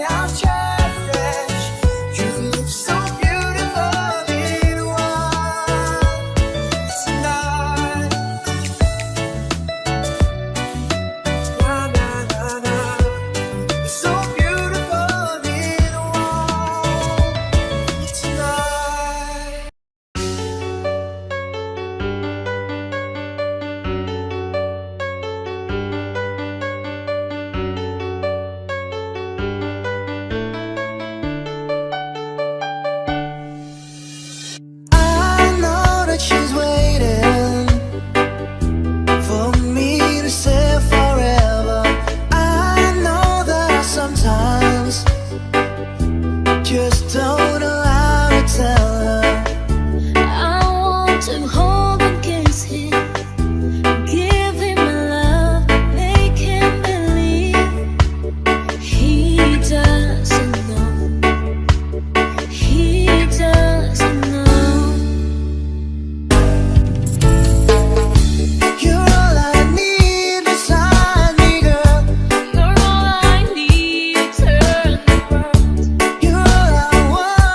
I'll cherish. You look so beautiful in white tonight. Na na na na. You're so beautiful in white tonight. I know that she's waiting for me to say forever. I know that I sometimes just don't know how to tell her. I want to hold and kiss him, give him my love, make him believe he doesn't know, he doesn't know. You're all I need beside me, girl. You're all I need, turn the world. You're all I want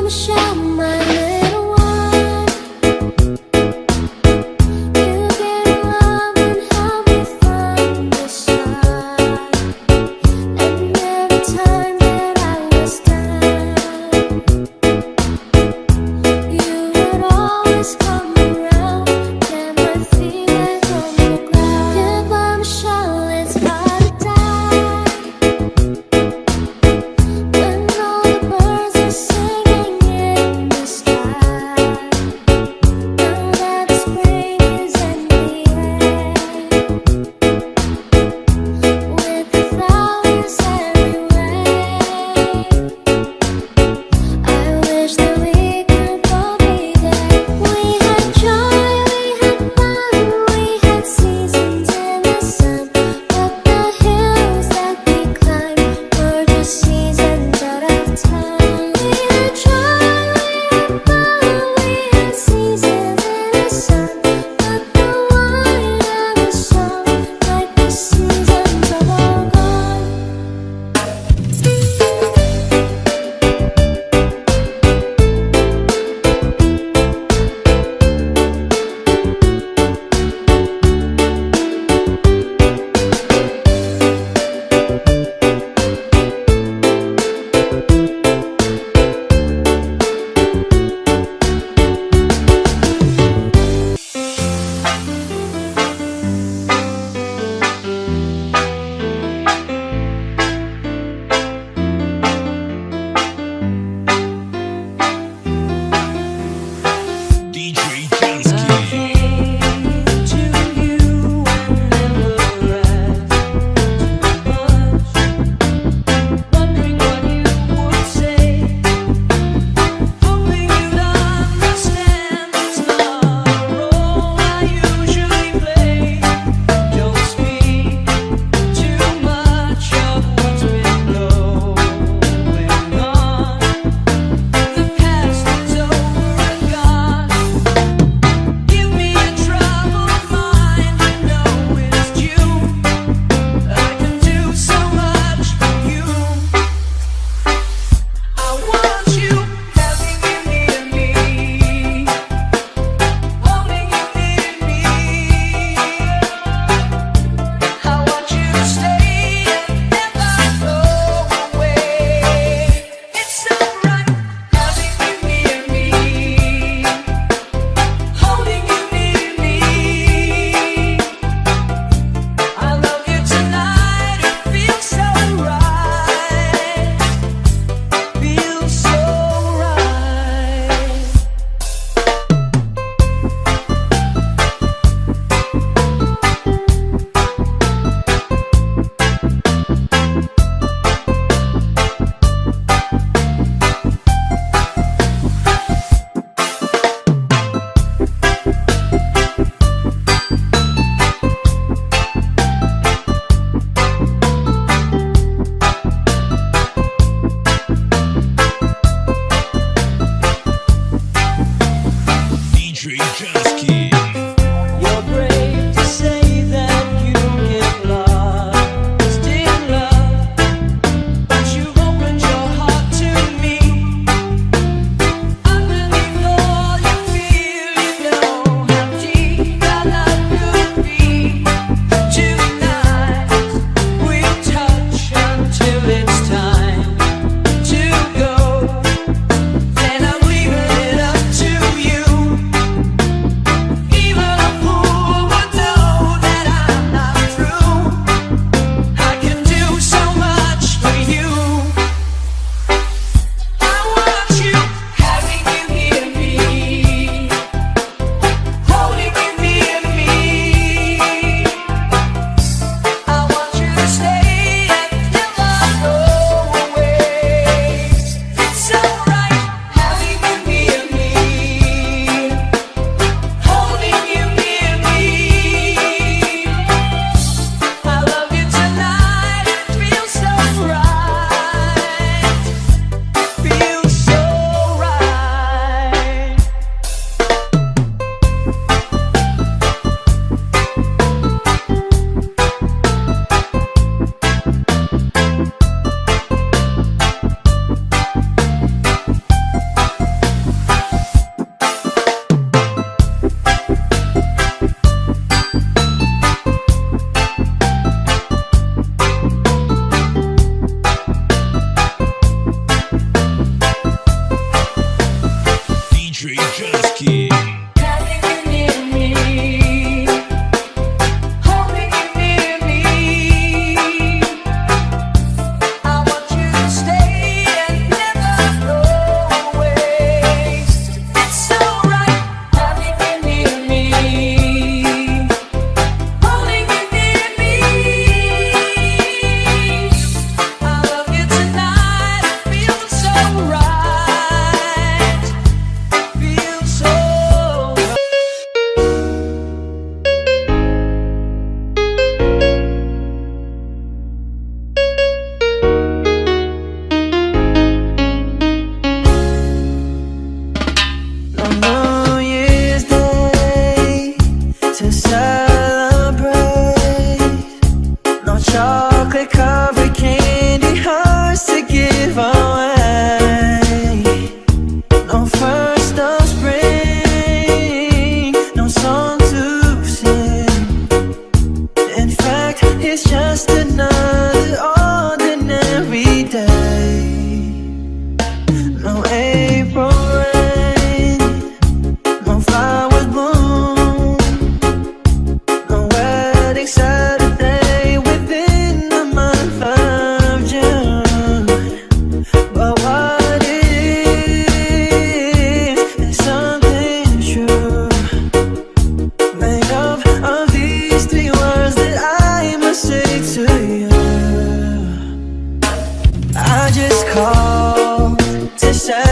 Michelle, my little one. You gave love and helped me find the sun. And every time that I was down, you would always come around, plant my feet back on the ground. Goodbye, Michelle, it's gotta die. When all the birds are singing in the sky.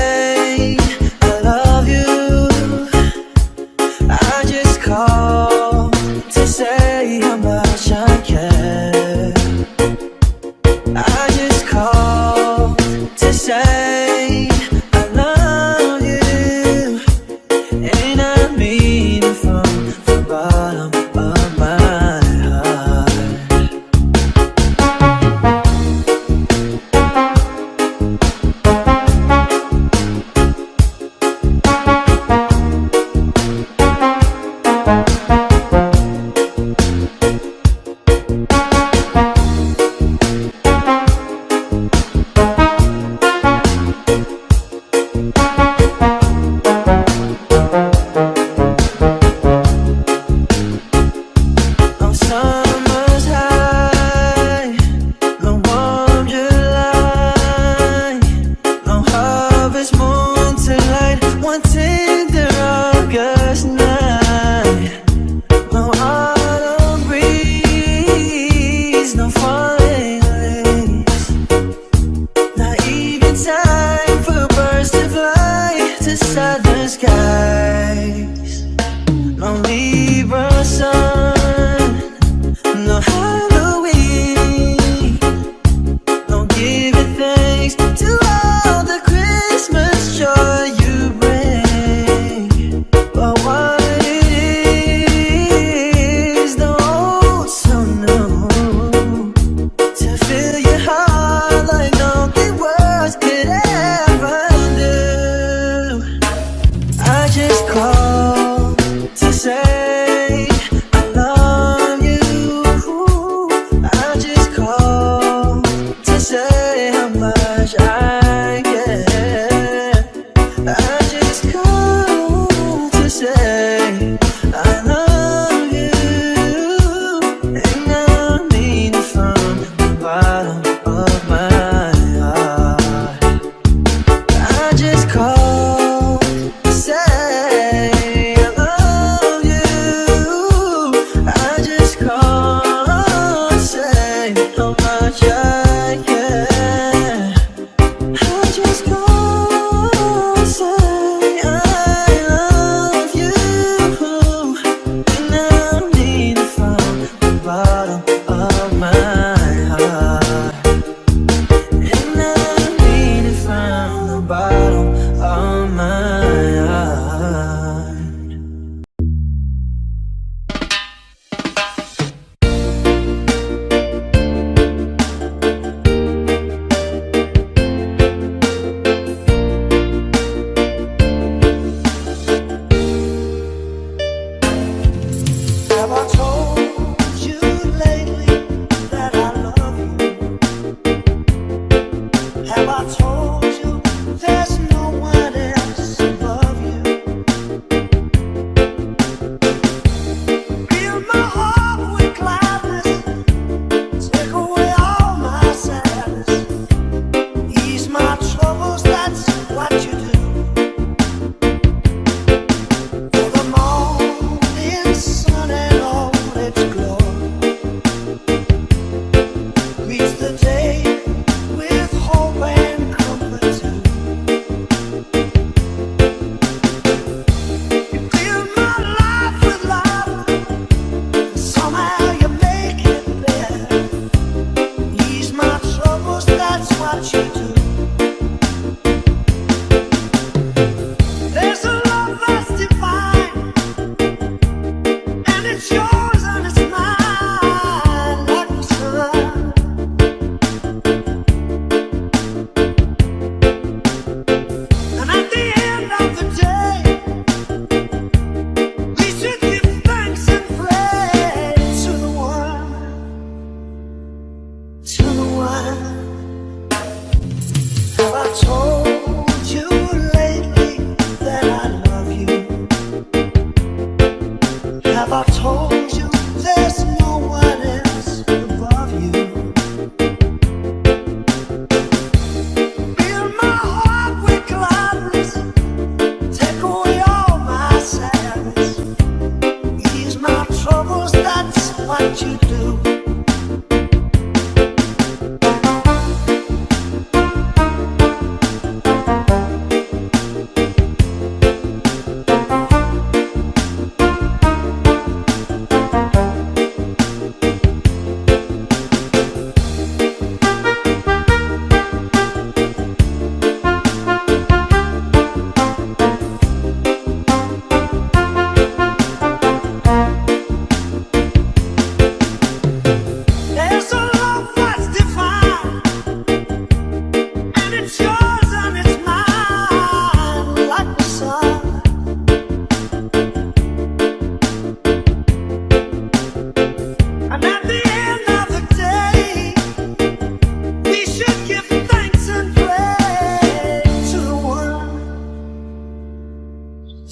say I love you. I just called to say how much I care. I just called to say I love you, and I mean it from the bottom of my heart.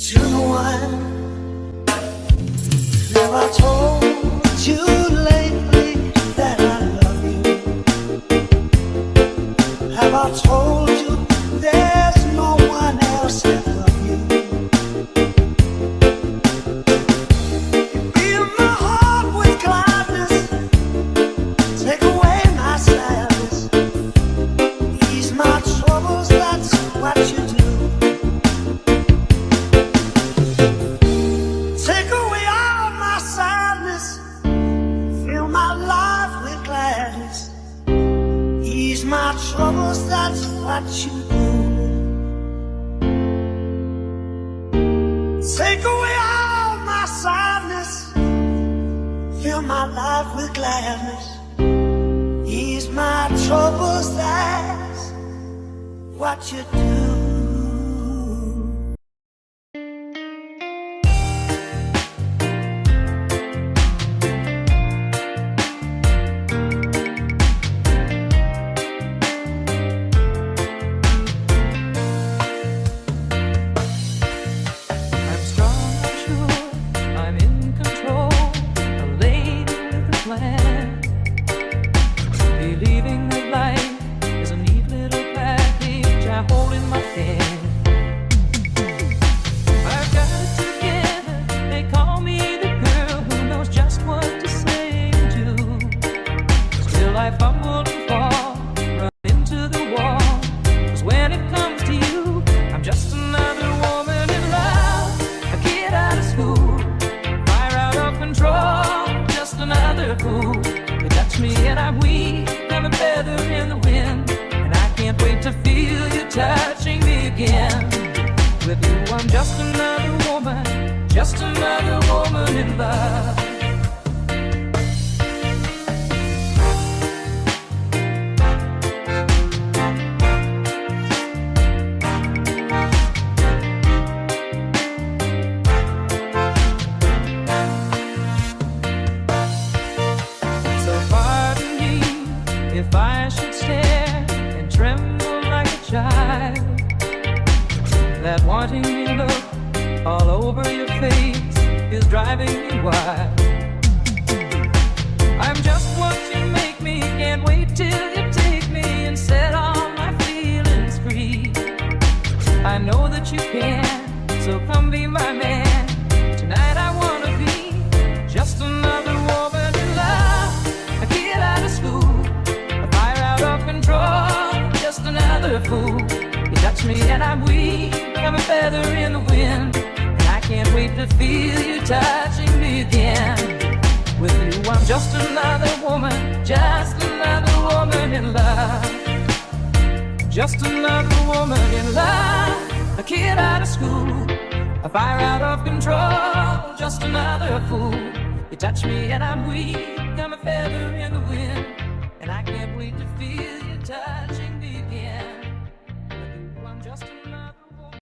to no one. Have I told you lately that I love you? Have I told you there's no one else that love you? You fill my heart with gladness, take away my sadness, ease my troubles, that's what you do. Take away all my sadness, fill my life with gladness, ease my troubles, that's what you do. Take away all my sadness, fill my life with gladness, ease my troubles, that's what you do. I'm strong, I'm sure, I'm in control, a lady with a plan. Believing that life is a neat little package I hold in my hand. I've got it together, they call me the girl who knows just what to say and do. Still I fumble and fall, run into the wall, 'cause when it comes to you, I'm just another woman in love, a kid out of school, fire out of control, just another fool. You touch me and I'm weak, I'm a feather in the wind, and I can't wait to feel you touching me again. With you I'm just another woman in love. So pardon me if I should stare and tremble like a child. That wanting me look all over your face is driving me wild. I'm just what you make me, can't wait till you take me and set all my feelings free. I know that you can, so come be my man. Tonight I wanna be just another woman in love, a kid out of school, a fire out of control, just another fool. You touch me and I'm weak, I'm a feather in the wind, and I can't wait to feel you touching me again. With you I'm just another woman in love, just another woman in love, a kid out of school, a fire out of control, just another fool. You touch me and I'm weak, I'm a feather in the wind, and I can't wait to feel you touching me again. With you I'm just another woman.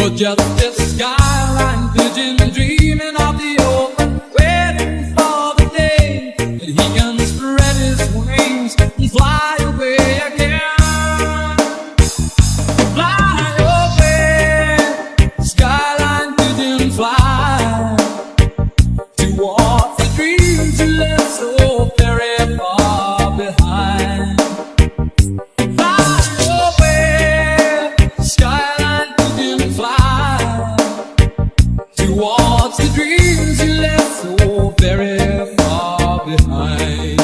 But just this skyline pigeon dreaming of the open, waiting for the day that he can spread his wings and fly away again. Fly away, skyline pigeon, fly towards the dreams you left so very far behind. Fly away, skyline pigeon, fly towards the dreams you left so very far behind.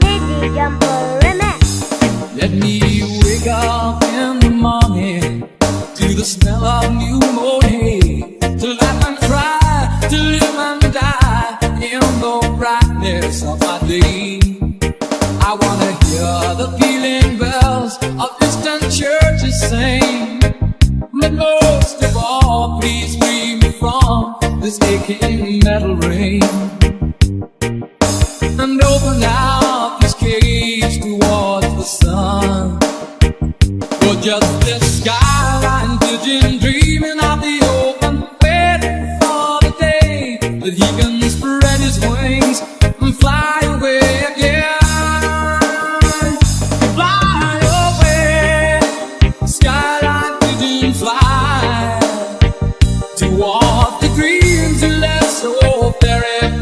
Dizzy Jumper Remix. Let me wake up in the morning to the smell of new mown hay, to laugh and cry, to live and die in the brightness of my day. I wanna hear the pealing bells of distant churches sing, but most of all, please free me from this aching metal rain, and open out this cage towards the sun. For just this skyline pigeon dreaming of the open, waiting for the day that he can spread his wings and fly away again. Fly away, skyline pigeon, fly towards the dreams you left so very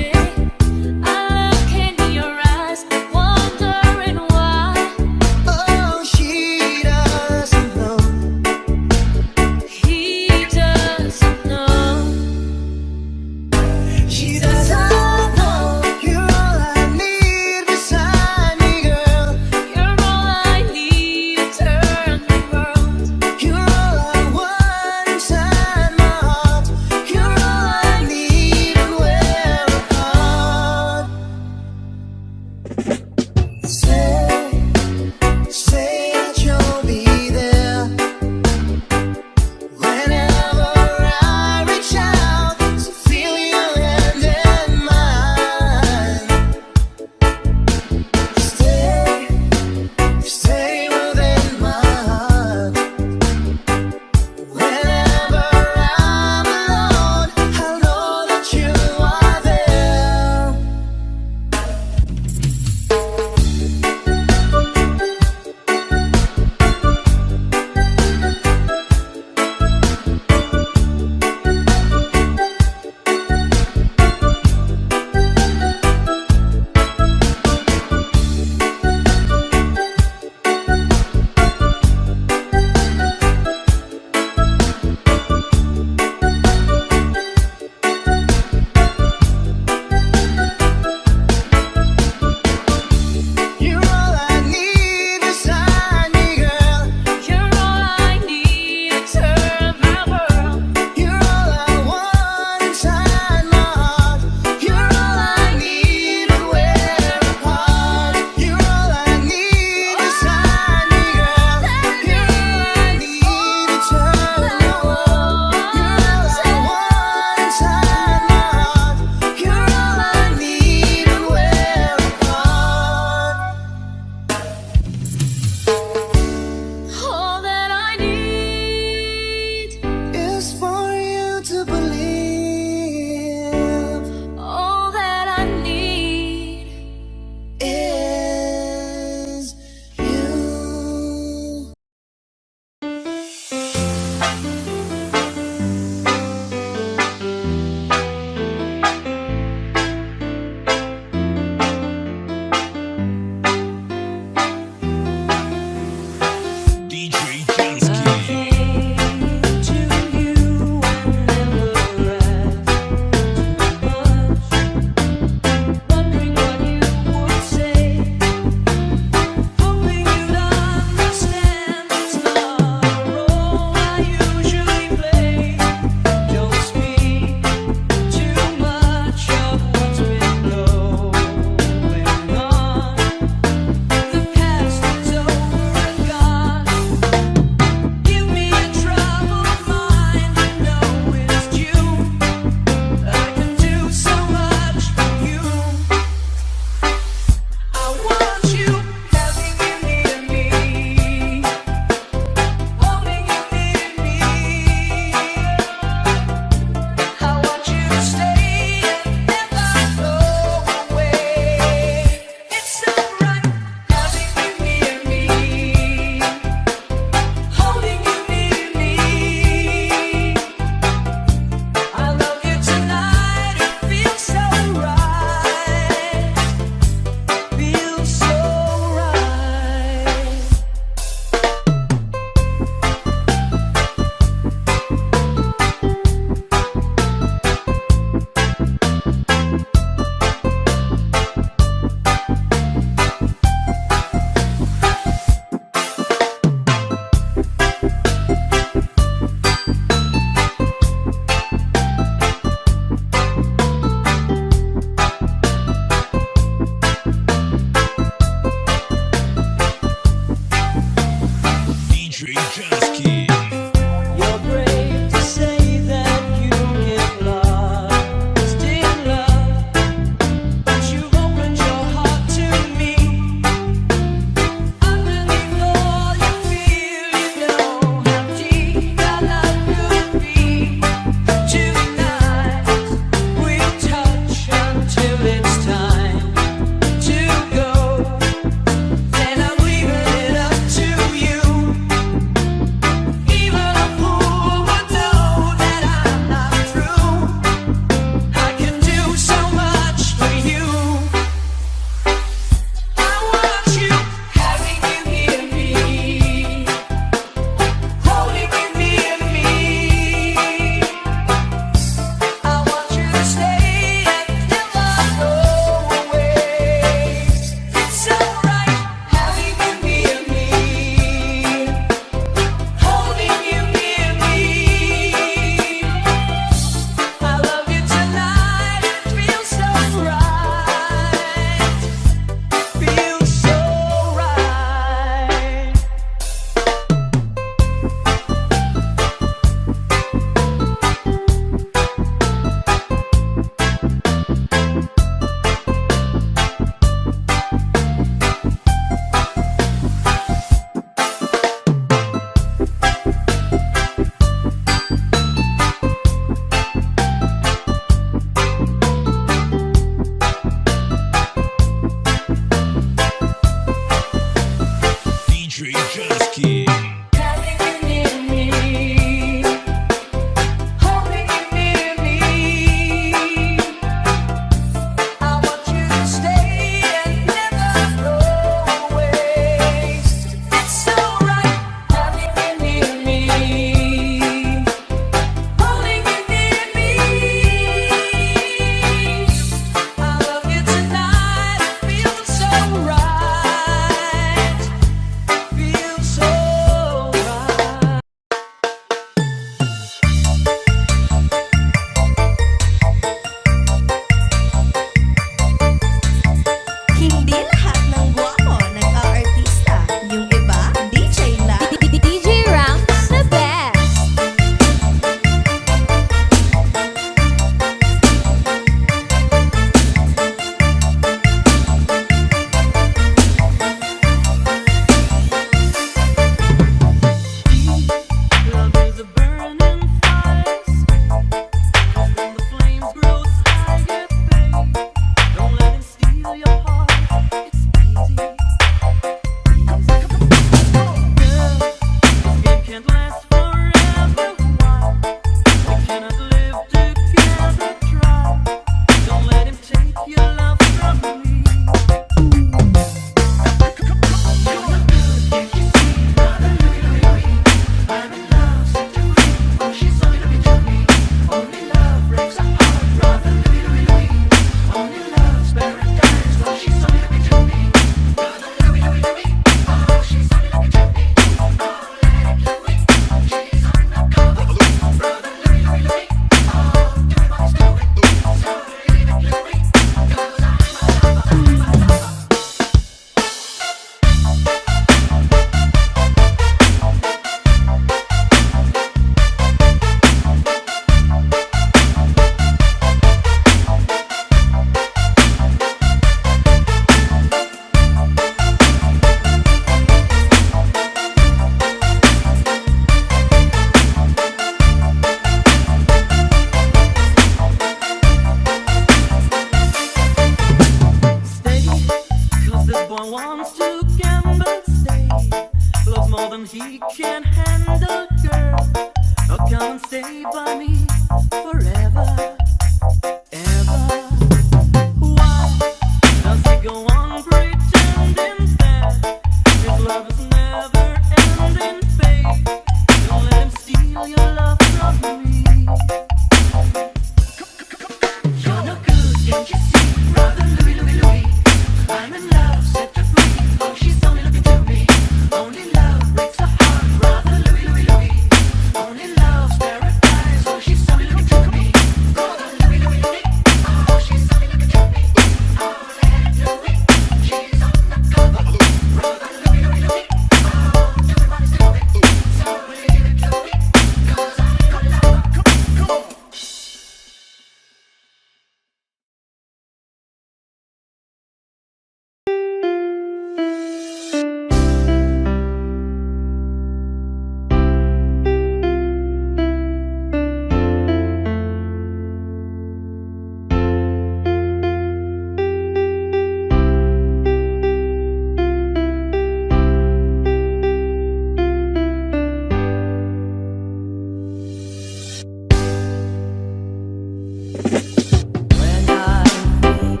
When I think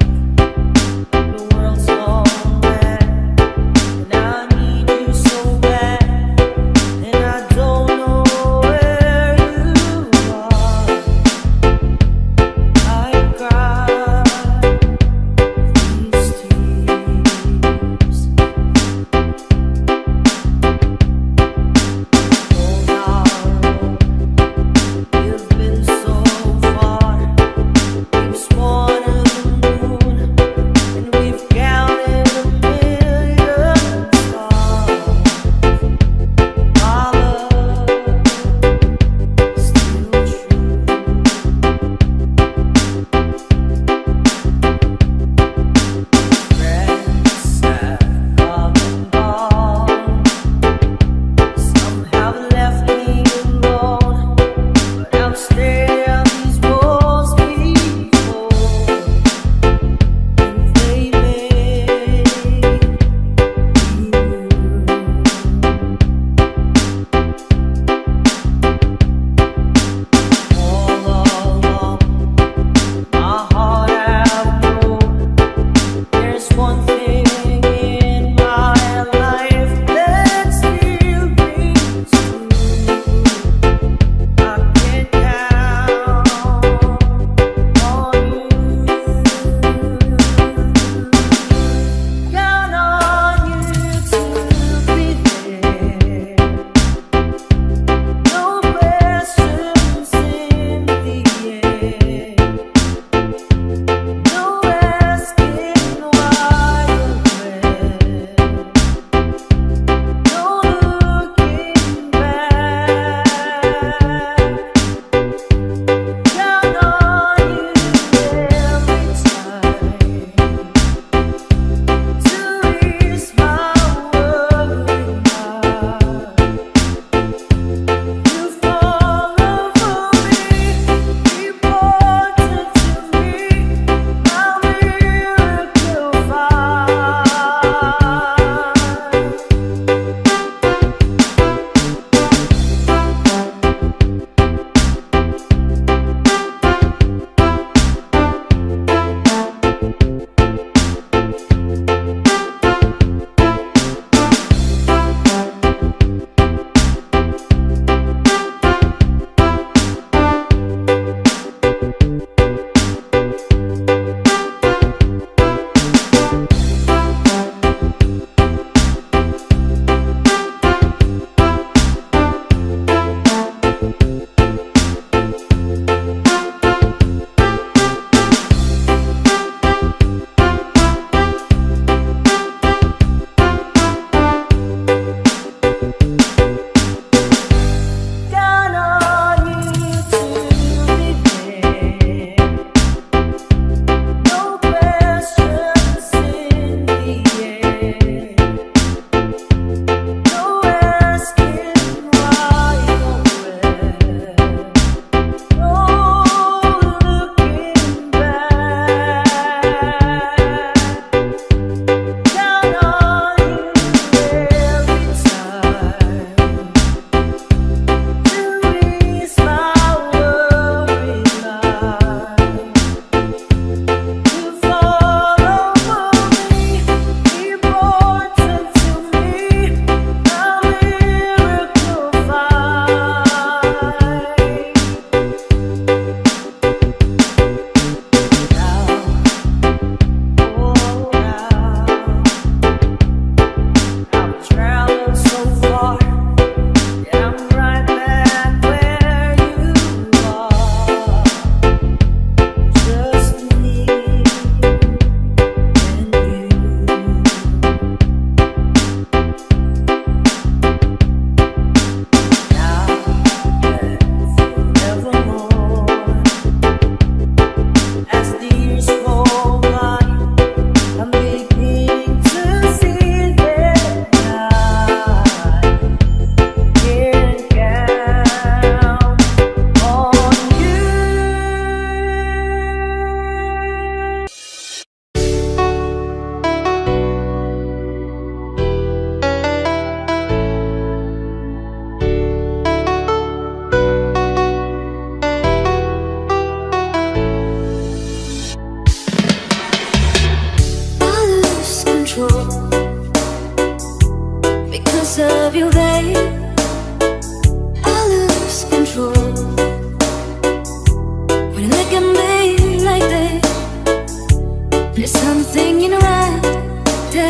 the world's gone mad, and I need you so bad, and I don't know where you are, I cry these tears. Oh, now you've been so far.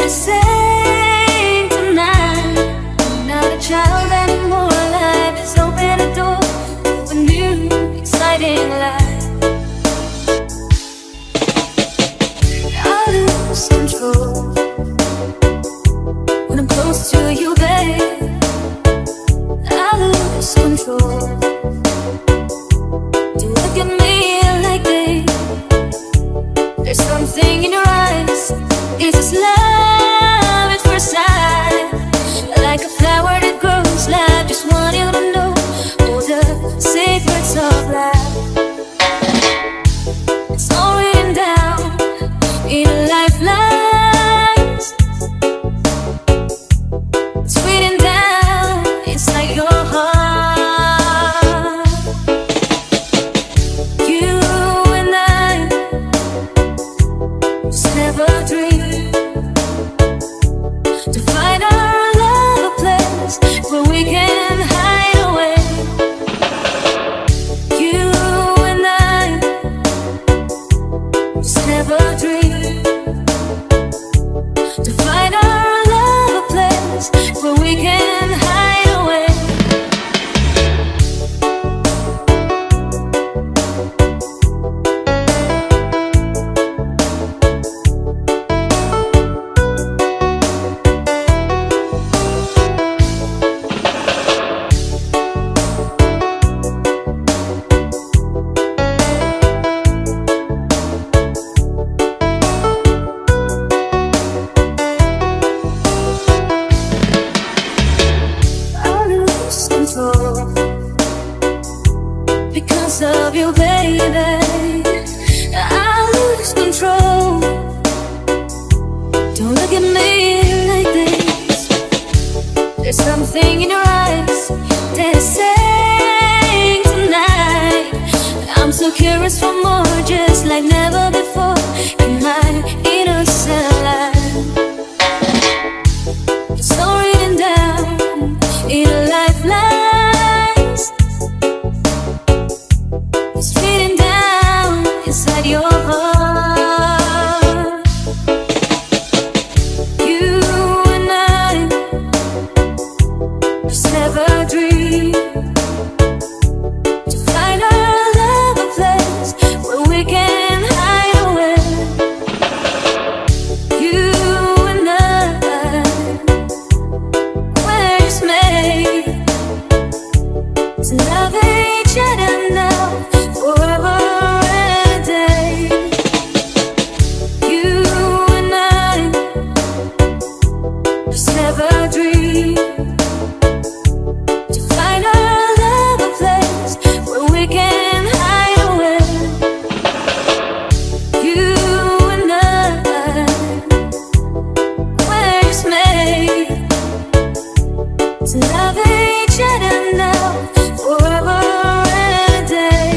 to sing tonight. I'm not a child anymore. Life has opened a door to a new, exciting life. I lose control when I'm close to you, babe. I lose control. Do you look at me like this? There's something in your eyes. Is this love at first sight? Like a flower that grows live. Just want you to know all the secrets of life. It's all written down in a lifeline. It's written down inside your heart. You and I just never dreamed to find our love a place where we can hide away. You and I just never dreamed to find our love a place where we can hide away. I lose control because of you, baby. I lose control. Don't look at me like this. There's something in your eyes that is saying tonight. I'm so curious for more, just like never before in my innocent life. It's all written down in a lifeline. It's written down inside your heart. You and I just never dreamed to find our love a place where we can hide away. You and I, we're just made to love each other now, forever and a day. You and I just never dreamed to find our love a place where we can hide away. You and I, we're just made to love each other now, forever and a day.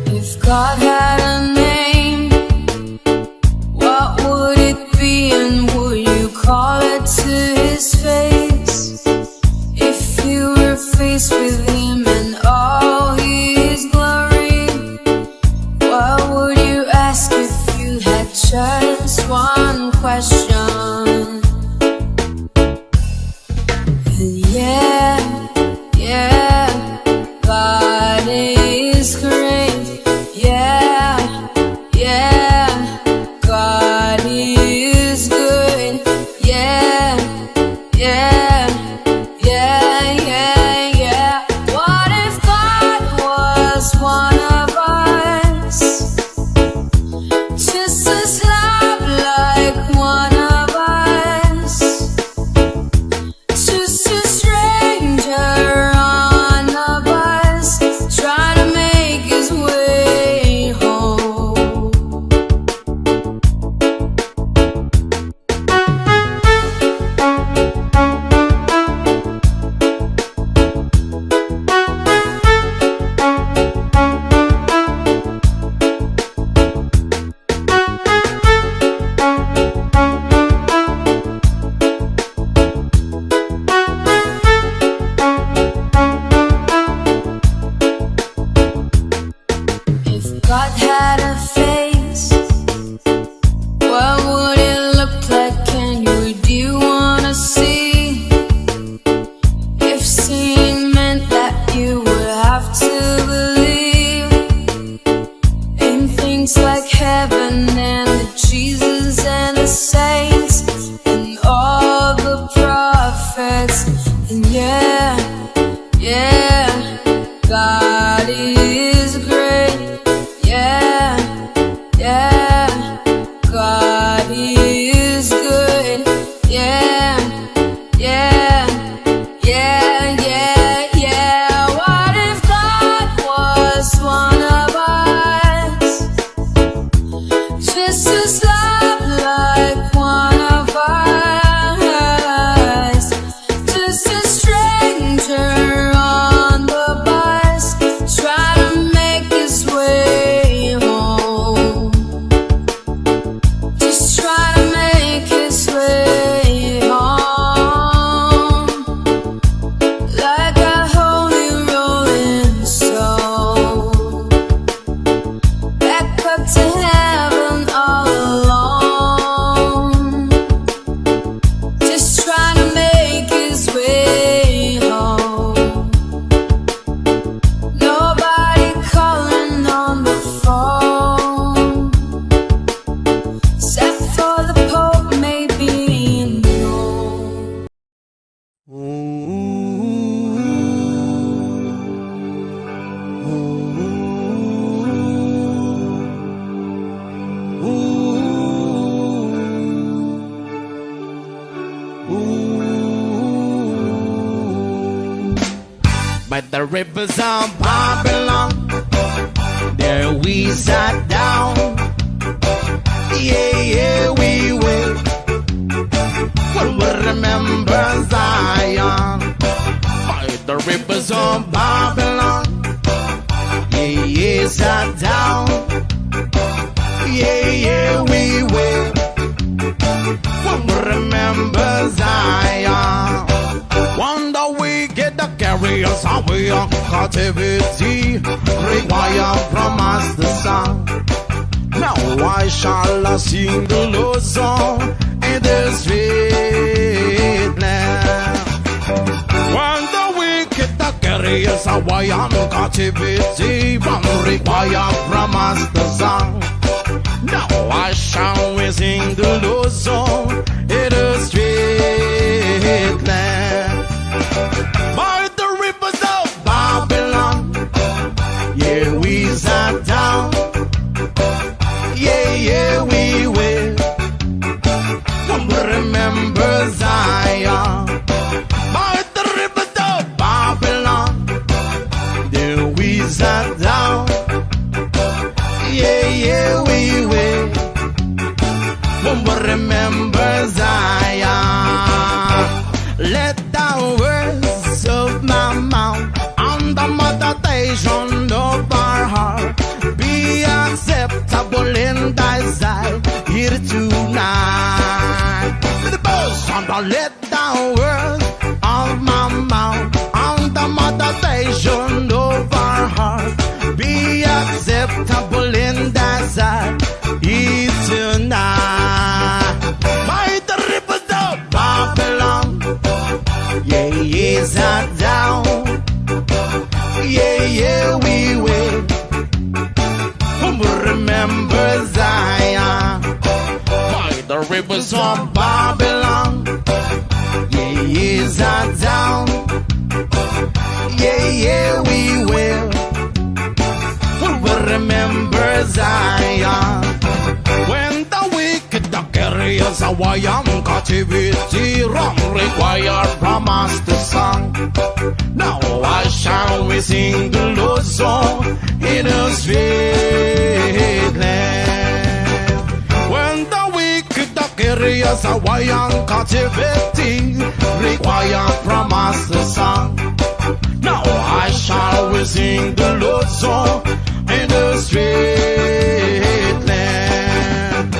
If God had a name, what would it be, and would you call it to his face? If you were faced with him and all his glory, what would you ask if you had just one question? And yeah, God is great. Yeah, God is good. Yeah. What if God was Yeah, yeah, God is great. Yeah, yeah, God is good. Yeah, yeah, yeah, yeah, yeah. What if God was one of us? Just as love like one of us. Just a stranger on the bus, try to make his way home. Just try to make his way home. Like a holy rolling stone, back up to heaven all alone. Just trying to make his way home. Nobody calling on the phone, except for the Pope, maybe no. By the rivers of Babylon, there we sat down. Yeah, yeah, we will. We'll remember Zion. By the rivers of Babylon, yeah, yeah, sat down. Yeah, yeah, we will. We'll remember Zion. Wonder we get the carriers away on captivity, require from us the song. Now why shall I sing the Lord's song in the street now? Wonder we get the carriers away on captivity, require from us the song. Now why shall we sing the Lord's song in the street land? By the rivers of Babylon, yeah, we sat down. Yeah, yeah, we will. Remember Zion. By the rivers of Babylon, there we sat down. Yeah, yeah, we will. Remember Zion. Let the words of my mouth and the meditation of our heart be acceptable in thy sight here tonight. The boast and let the words of my mouth and the meditation of our heart be acceptable in thy sight here tonight. By the rivers of Babylon, yeah, yeah, sat down. Yeah, yeah, we will. Remember Zion. By the rivers of Babylon, yeah, yeah, sat down. Yeah, yeah, we will. Remember Zion. When the wicked the carriers away on captivity, wrong required from us to song. Now why shall we sing the Lord's song in a street land? When the wicked the carriers away on captivity, required from us to song. Now why shall we sing the Lord's song in the street land?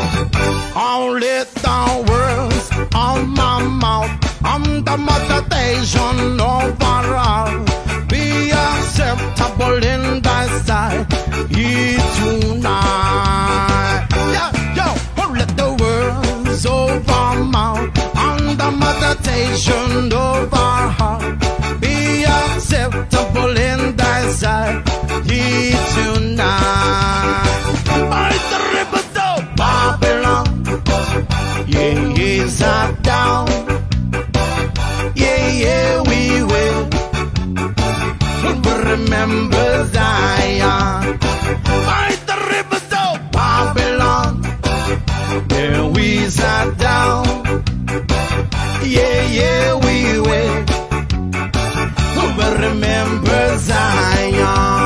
Only the words of my mouth and the meditation of our heart be acceptable in thy sight here tonight. Yeah, yo, let the words of our mouth and the meditation of our heart be acceptable in thy sight here tonight. By the rivers of Babylon, yeah, yeah, sat down. Yeah, yeah, we will. remember Zion.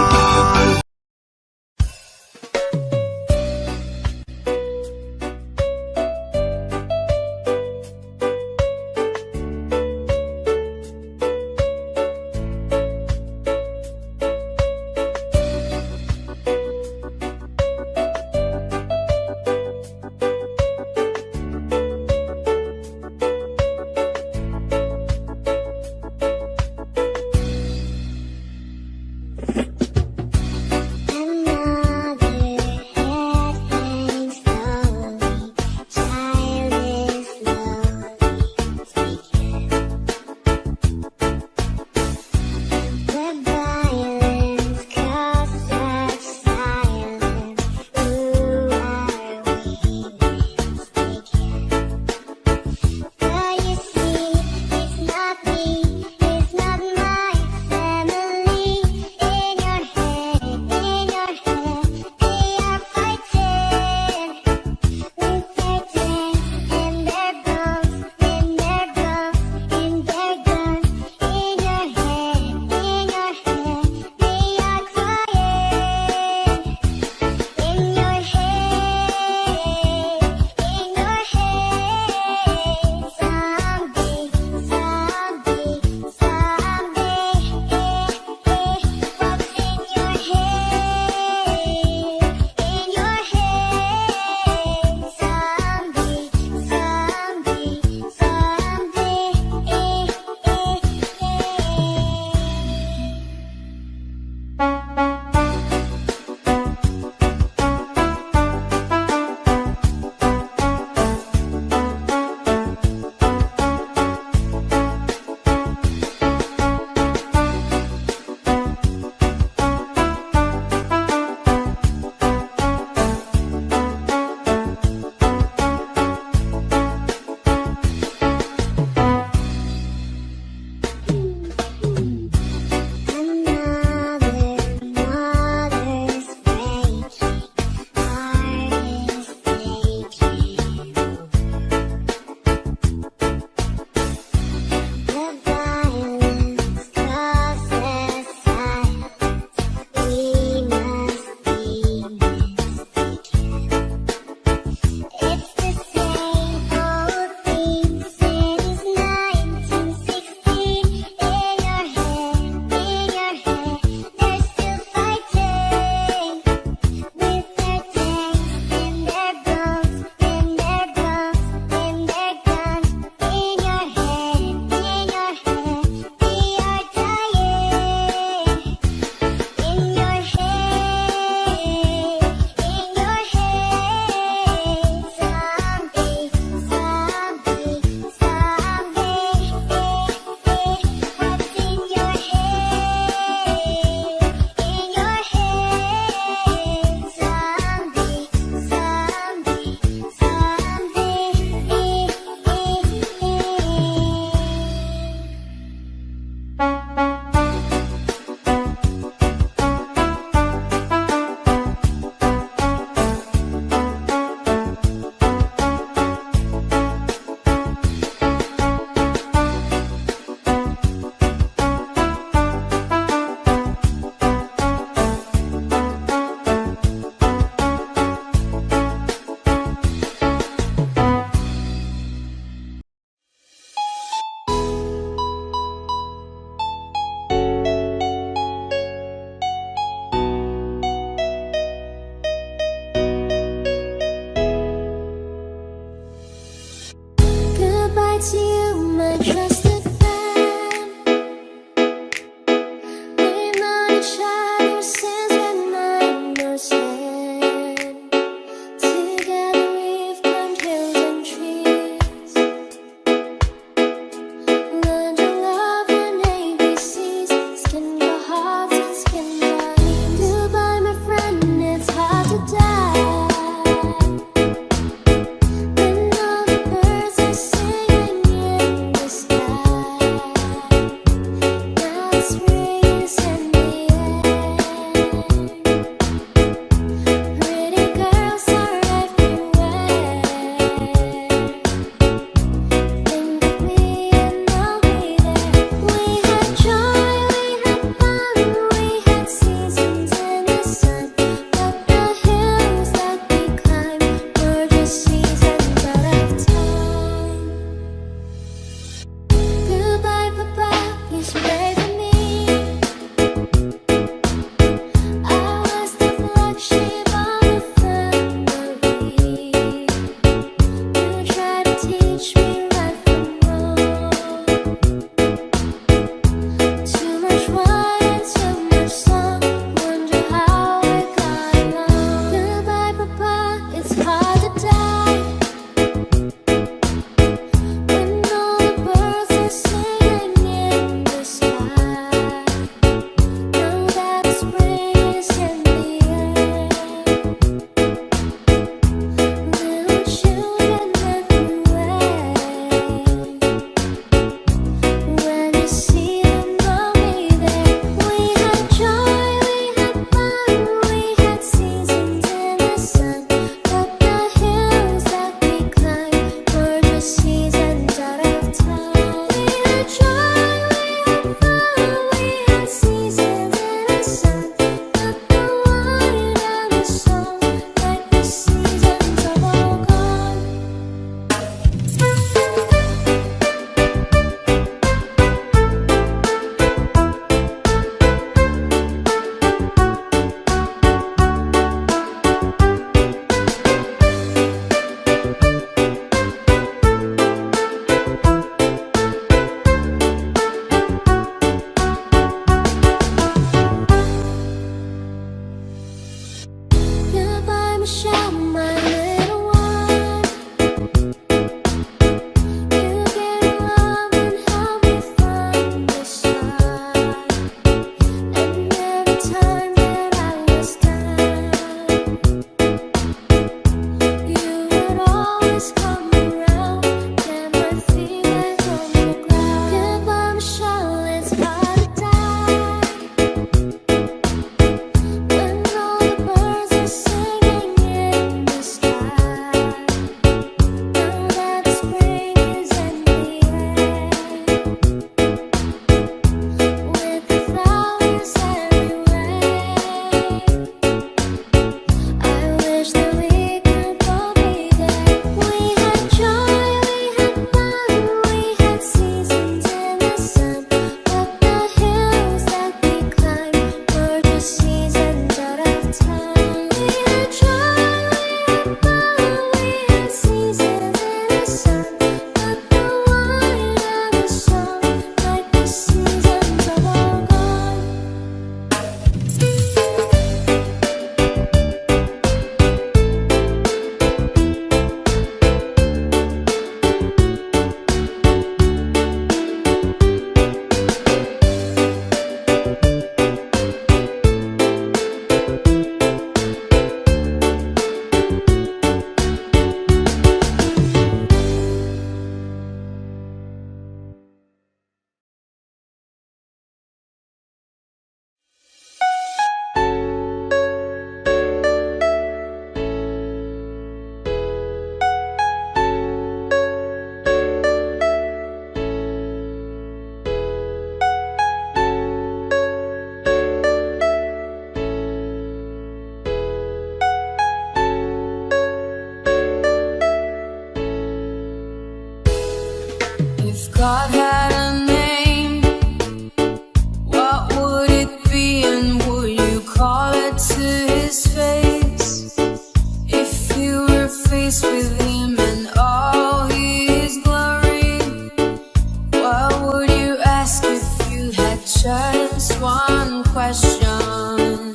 just one question.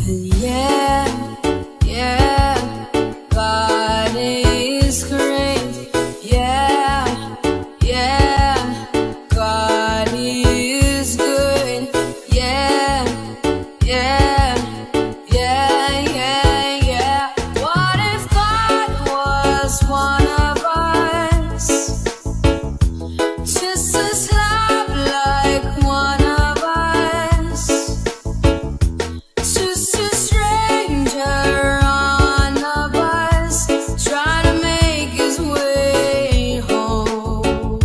And yeah, God is great. Yeah, God is good. Yeah. What if God was one of us? Just as love like one of us. Just a stranger on the bus, trying to make his way home.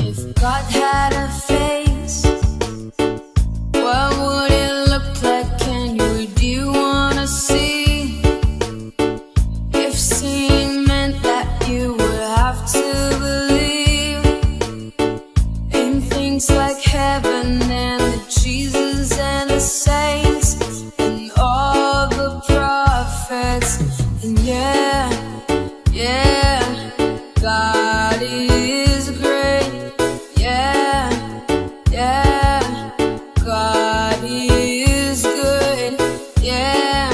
If God had a face, what would it look like? Can you wanna see? If seeing meant that you would have to believe in things like heaven and the Jesus and the saints and all the prophets. And yeah, God is great. Yeah, God is good. Yeah.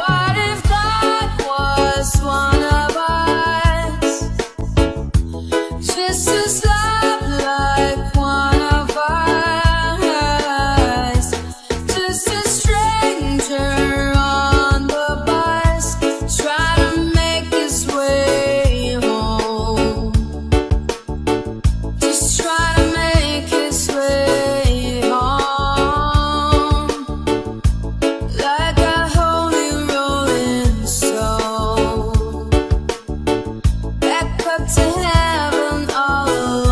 What if God was one of us? Just as love like one of us. Just a stranger on the bus, try to make his way home. Just try to make his way home. Like a holy rolling stone, back up to heaven all alone.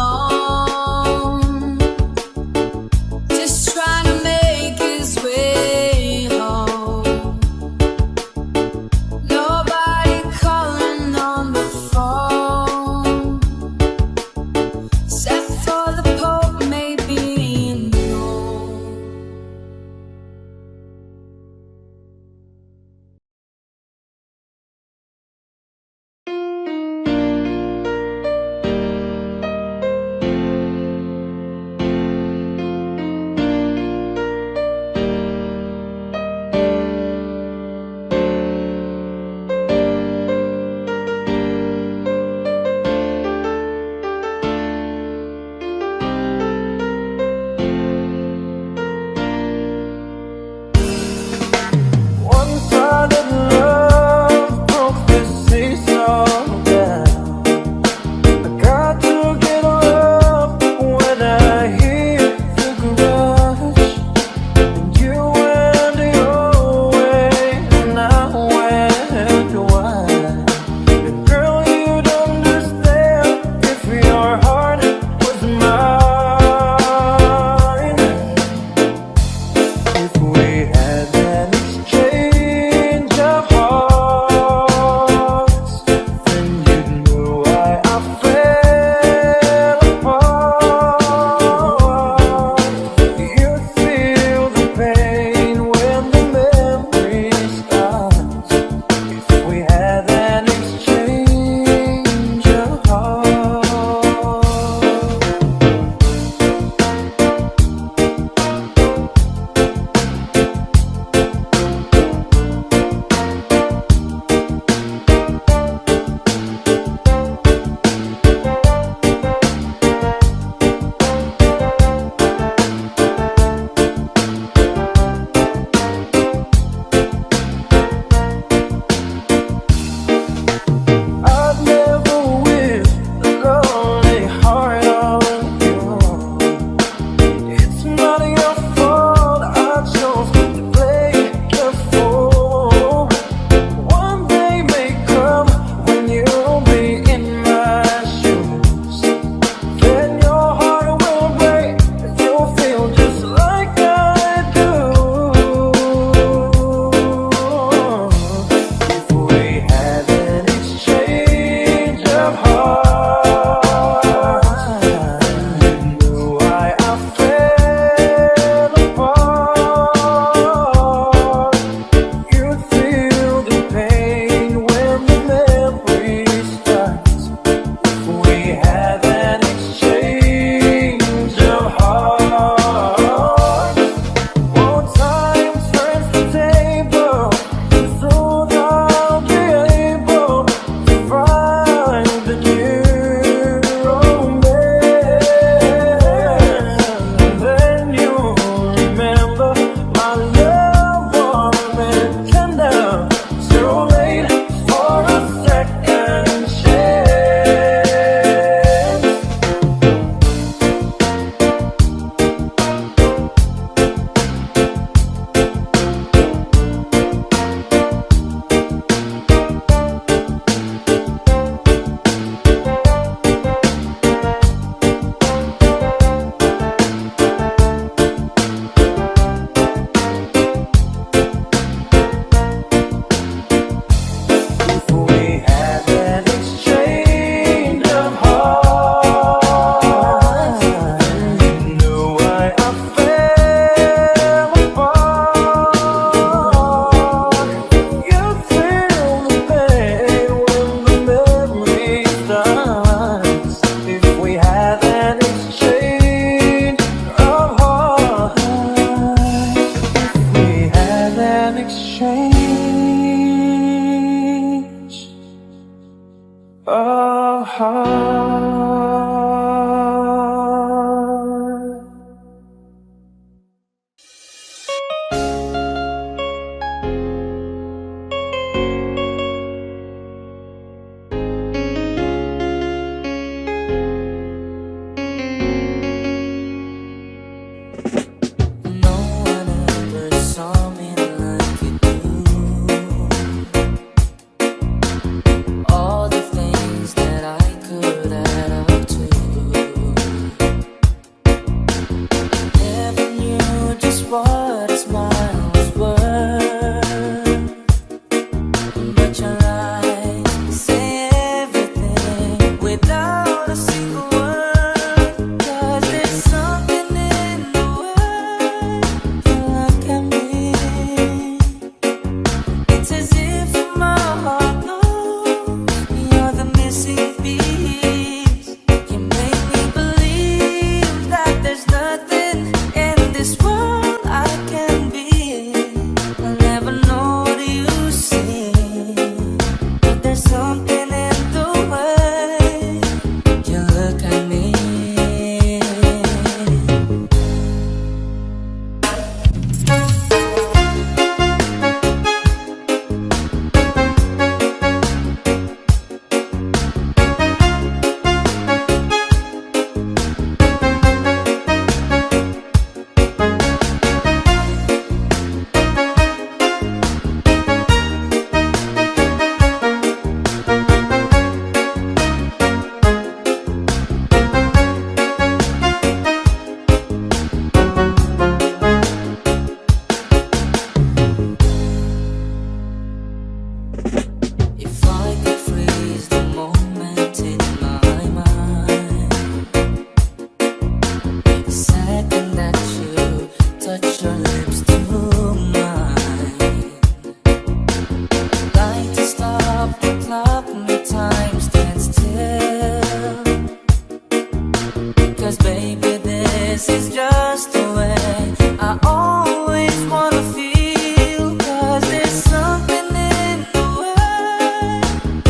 'cause baby, this is just the way I always wanna feel. 'Cause there's something in the way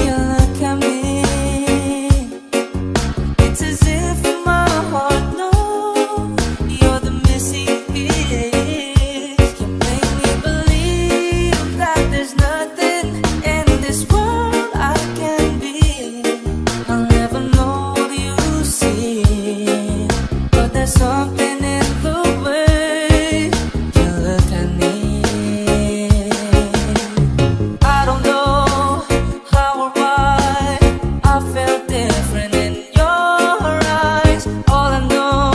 you look at me. It's as if my heart knows you're the missing piece. You make me believe that there's nothing in this world I can be. I'll never know what you see, but there's something in the way you look at me. I don't know how or why I felt different in your eyes. All I know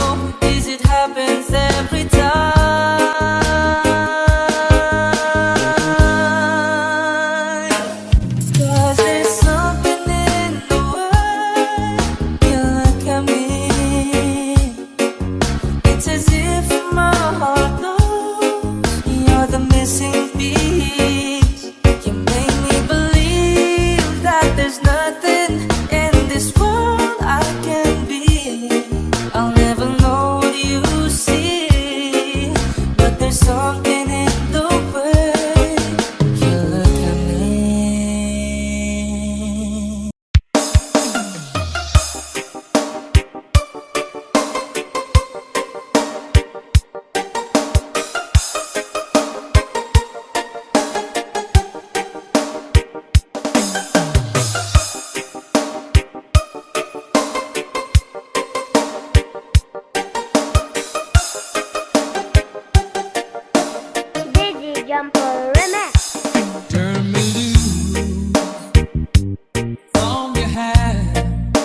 is it happens every time. 'Cause there's something in the way you look at me. It's as if my heart knows you're the missing piece. You make me believe that there's nothing in this world I can be. I'll never know what you see, but there's something in the way you look at me. Dizzy Jumper Remix. Turn me loose from your hand.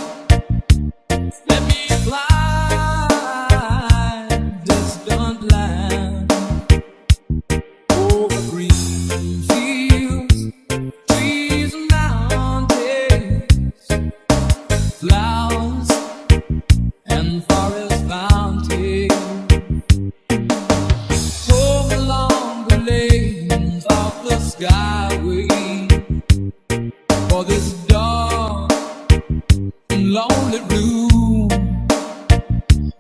Let me fly distant land over green fields, trees and mountains, flowers and forest fountains. Home along the lanes of the skyway, for this dark and lonely room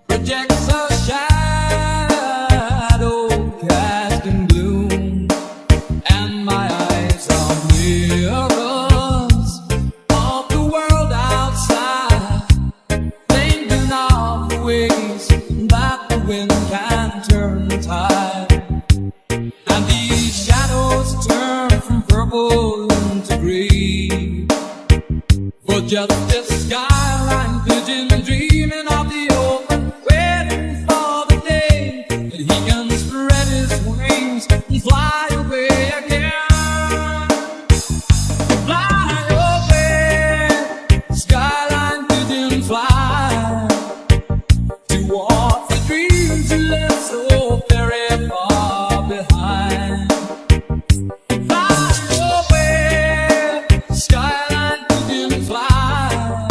projects a shadow casting gloom, and my eyes are mirrors of the world outside, thinking of the ways that the wind can turn the tide. And these shadows turn from purple into gray, for just this skyline vision, dreaming of the open, waiting for the day that he can spread his wings and fly away again. Fly away, skyline vision, fly towards the dreams you left so very far behind. Fly away, skyline vision, fly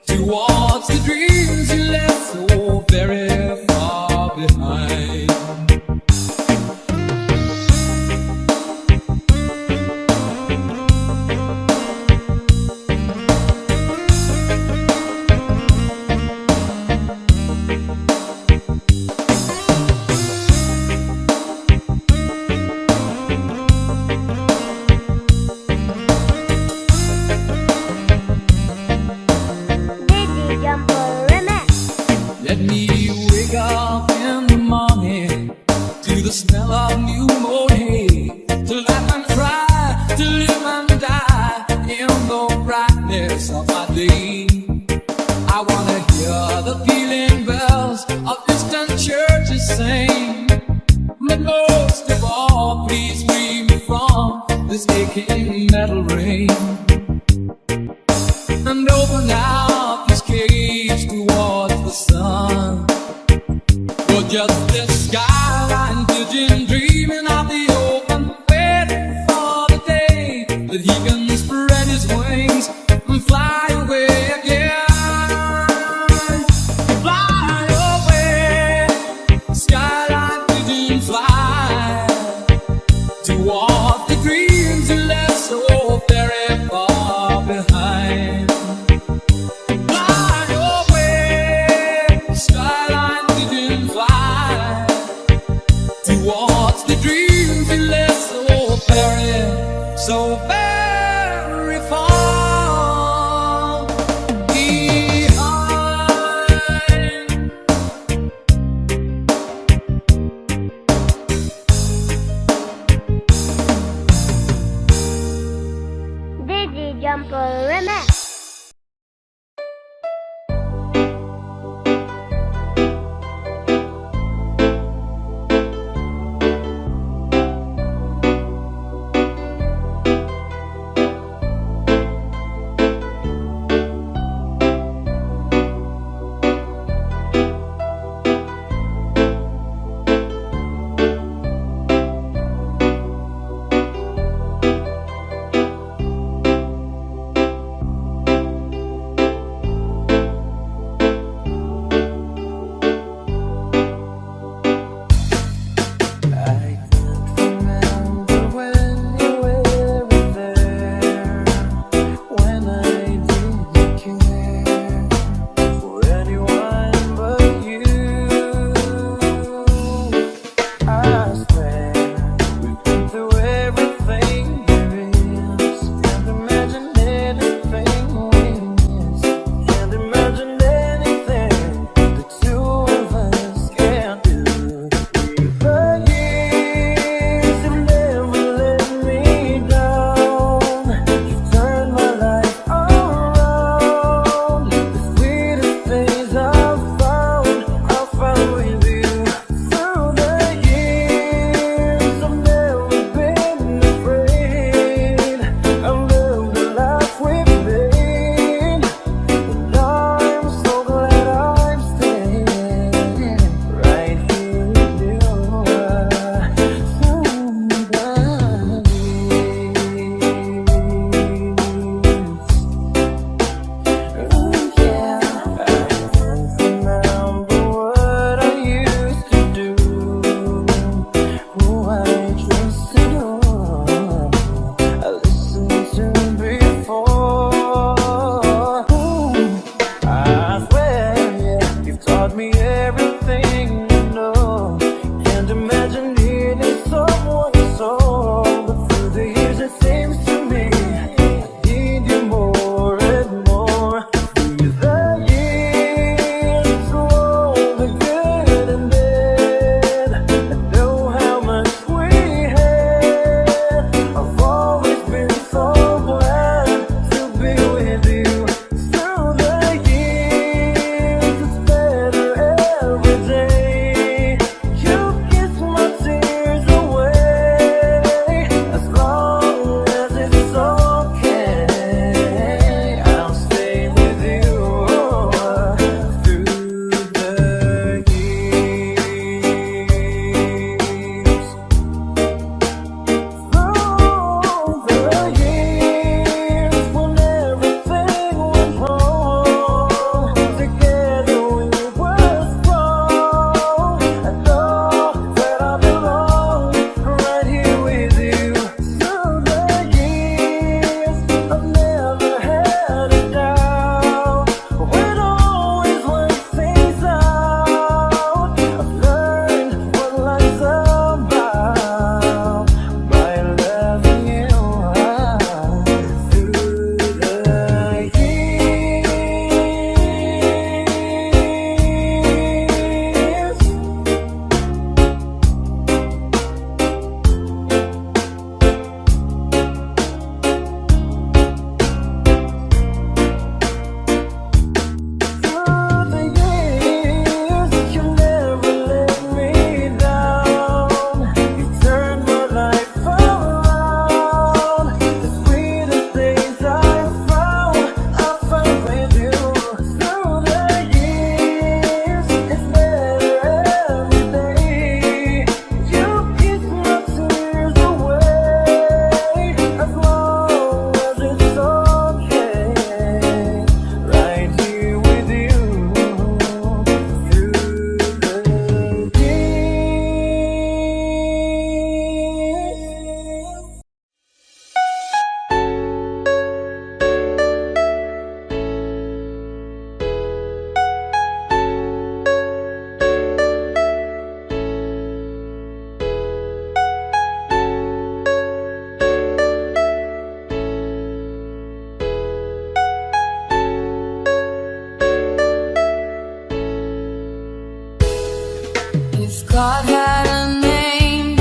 towards the dreams you left so very far behind. Dizzy Jumper Remix. Let me wake up in the morning to the smell of new mown hay, to laugh and cry, to live and die in the brightness of my day. I wanna hear the pealing bells of distant churches sing, but most of all, please free me from this aching metal rain, and open out this cage towards the sun. For just this skyline vision, dreaming of the open, waiting for the day that he can spread his wings and fly away again. Fly away, skyline vision, fly towards the dreams you left so very far behind. Fly away, taught me everything you know. Can't imagine needing someone so, but through the years it seems to me I need you more and more. Through the years, through all the good and bad, I know how much we had. I've always been so glad to be with you. Through the years, it's better every day. You kiss my tears away. As long as it's okay, I'll stay with you through the years. Through the years, when everything went wrong, together we were strong. I know that I belong right here with you. Through the years, I've never had a doubt. We'd always work things out. I've learned what life's about by loving you through the years. Through the years, you never let me down. You turned my life around. The sweetest things I found with you. Through the years, it's better every day. You kiss my tears away. As long as it's okay, right here with you through the years. If God had a name,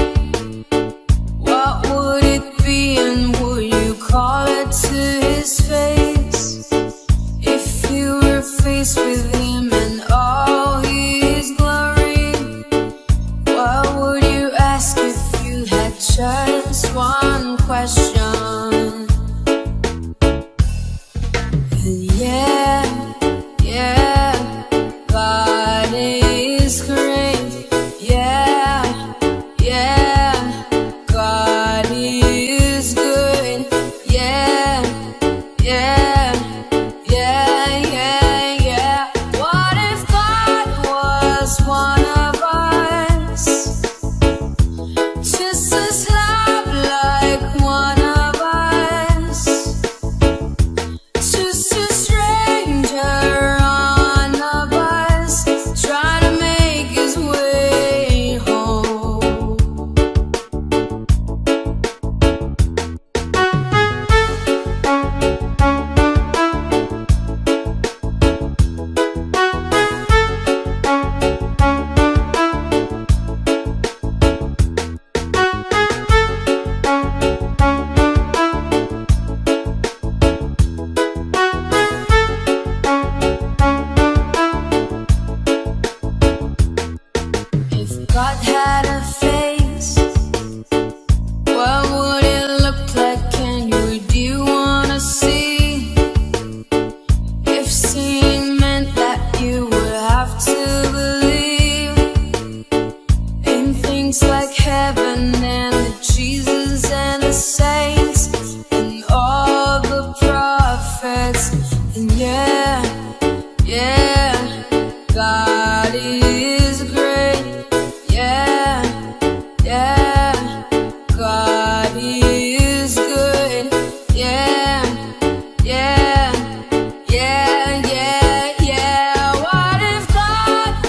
what would it be, and would you call it to his face? If you were faced with him and all his glory, what would you ask if you had just one question? And yeah, God is great. Yeah, God is good. Yeah. What if God was one of us? Just as love like one of us. Just a stranger on a bus, trying to make his way home. If God had a face, what would it look like? Do you wanna see? If seeing meant that you would have to believe in things like heaven and the Jesus and the saints and all the prophets. And God is great. Yeah, God is good. Yeah. What if God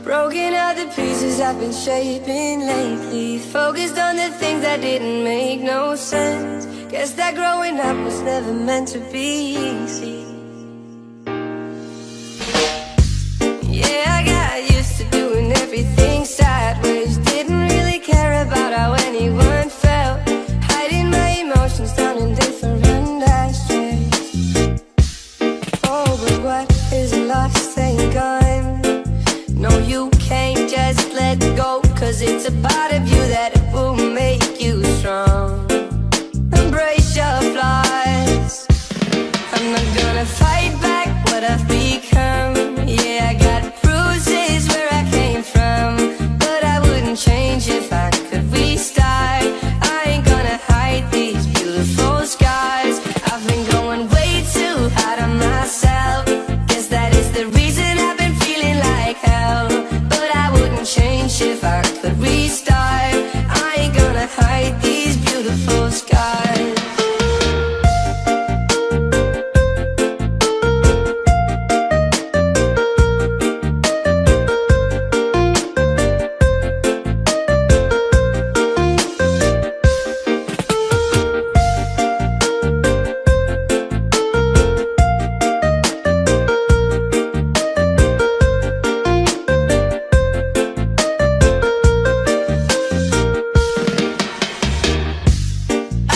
Broken out the pieces I've been shaping lately. Focused on the things that didn't make no sense. Guess that growing up was never meant to be easy. Yeah, I got used to doing everything sideways. Didn't really care about how anyone felt. Hiding my emotions down in different ashtrays. Oh, but what is lost ain't gone. No, you can't just let go, 'cause it's a part of you that will make you strong. Embrace your flaws. I'm not gonna fight back what I've become. Yeah, I got bruises where I came from, but I wouldn't change if I could restart. I ain't gonna hide these beautiful scars. I've been going way too hard on myself. Guess that is the reason I've been feeling like hell. But I wouldn't change if I could restart. I ain't gonna hide these beautiful scars.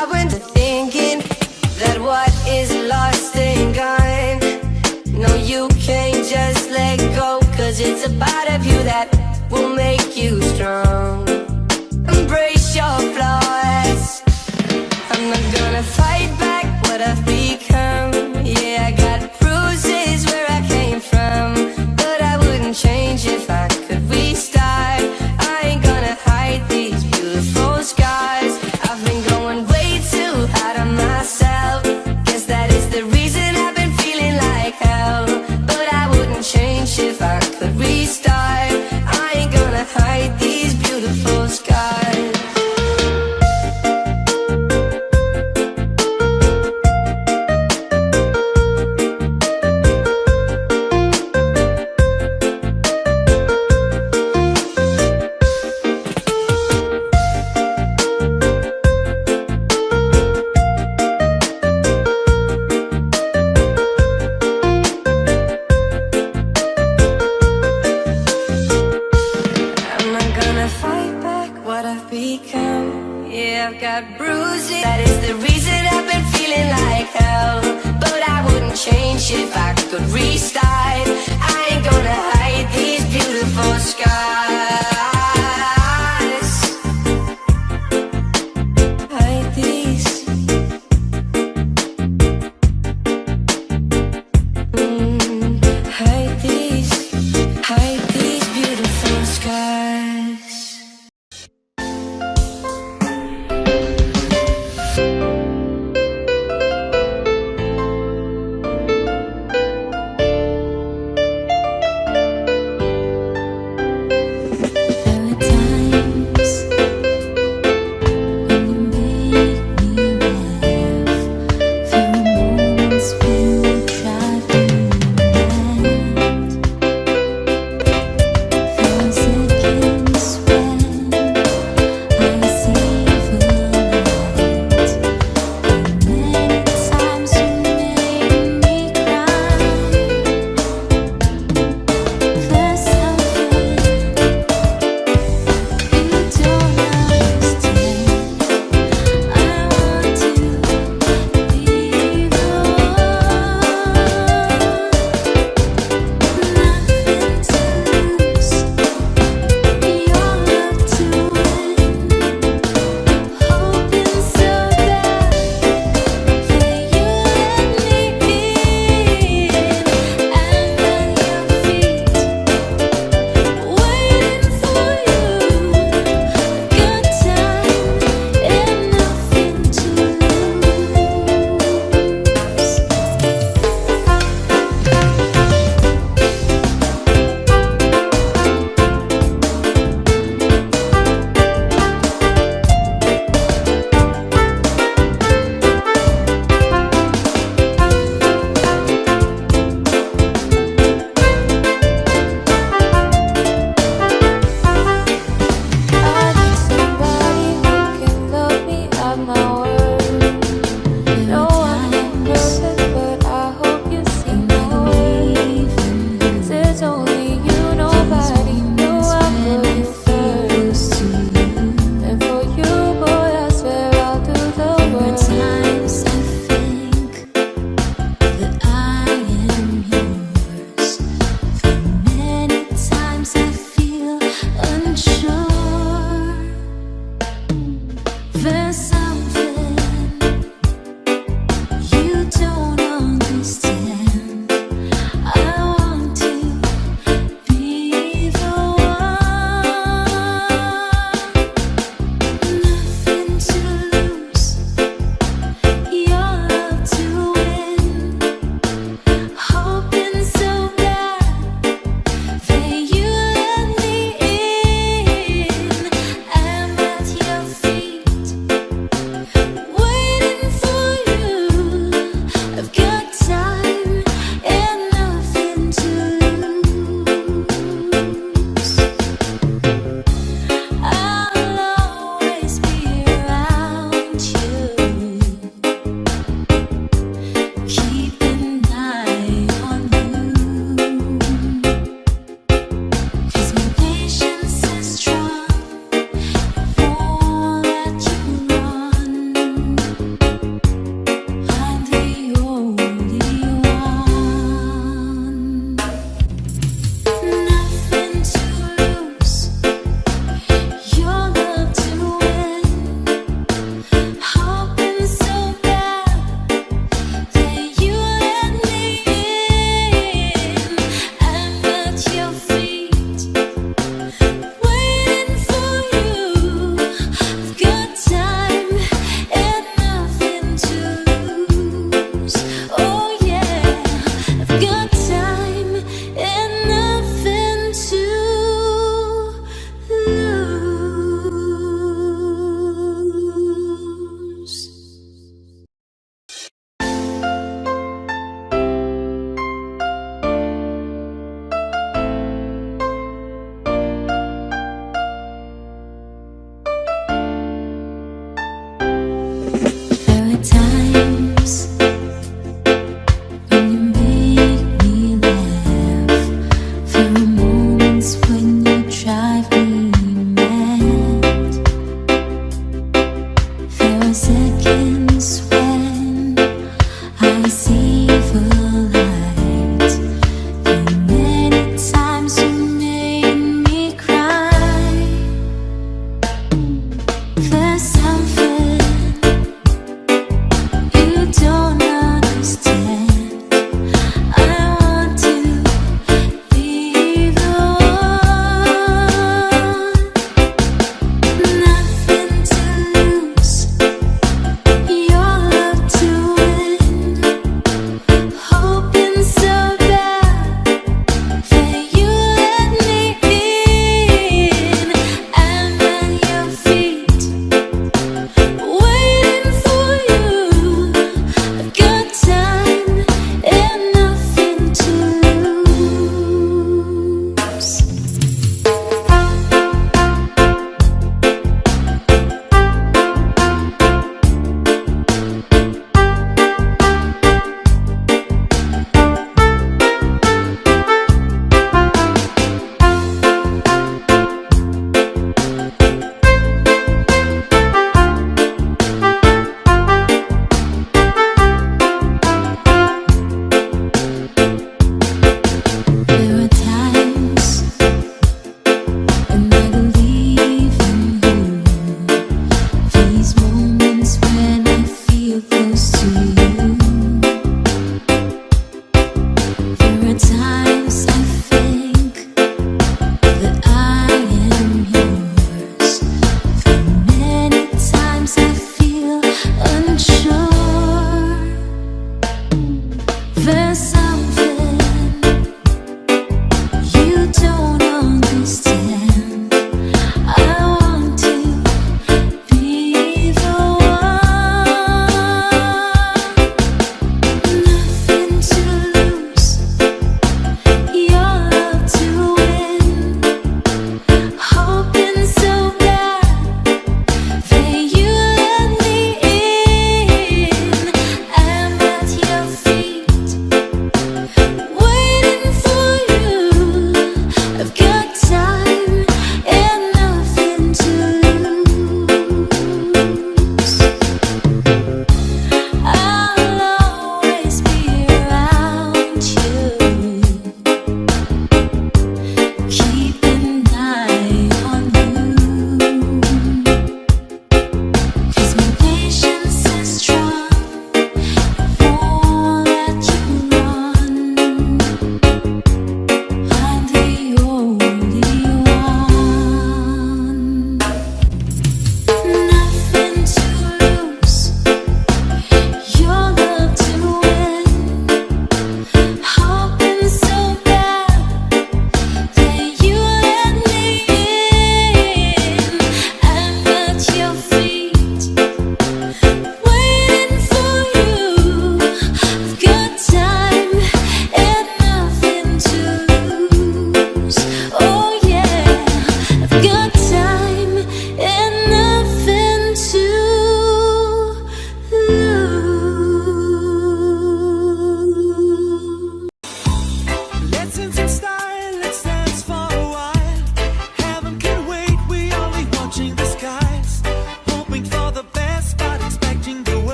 I went to thinking that what is lost ain't gone. No, you can't just let go, 'cause it's a part of you that will make you strong. Embrace your flaws. I'm not gonna fight back what I've become. Yeah, I got bruises where I came from, but I wouldn't change if I could restart. I ain't gonna hide these beautiful scars. I've been going way too hard on myself. Guess that is the reason I've been feeling like hell. But I wouldn't change if I could restart. I ain't gonna hide these beautiful scars. I'm not gonna fight back what I've become. Yeah, I've got bruises. That is the reason I've been feeling like hell. But I wouldn't change if I could restart. I ain't gonna hide these beautiful scars. Hide these. Hide these beautiful scars.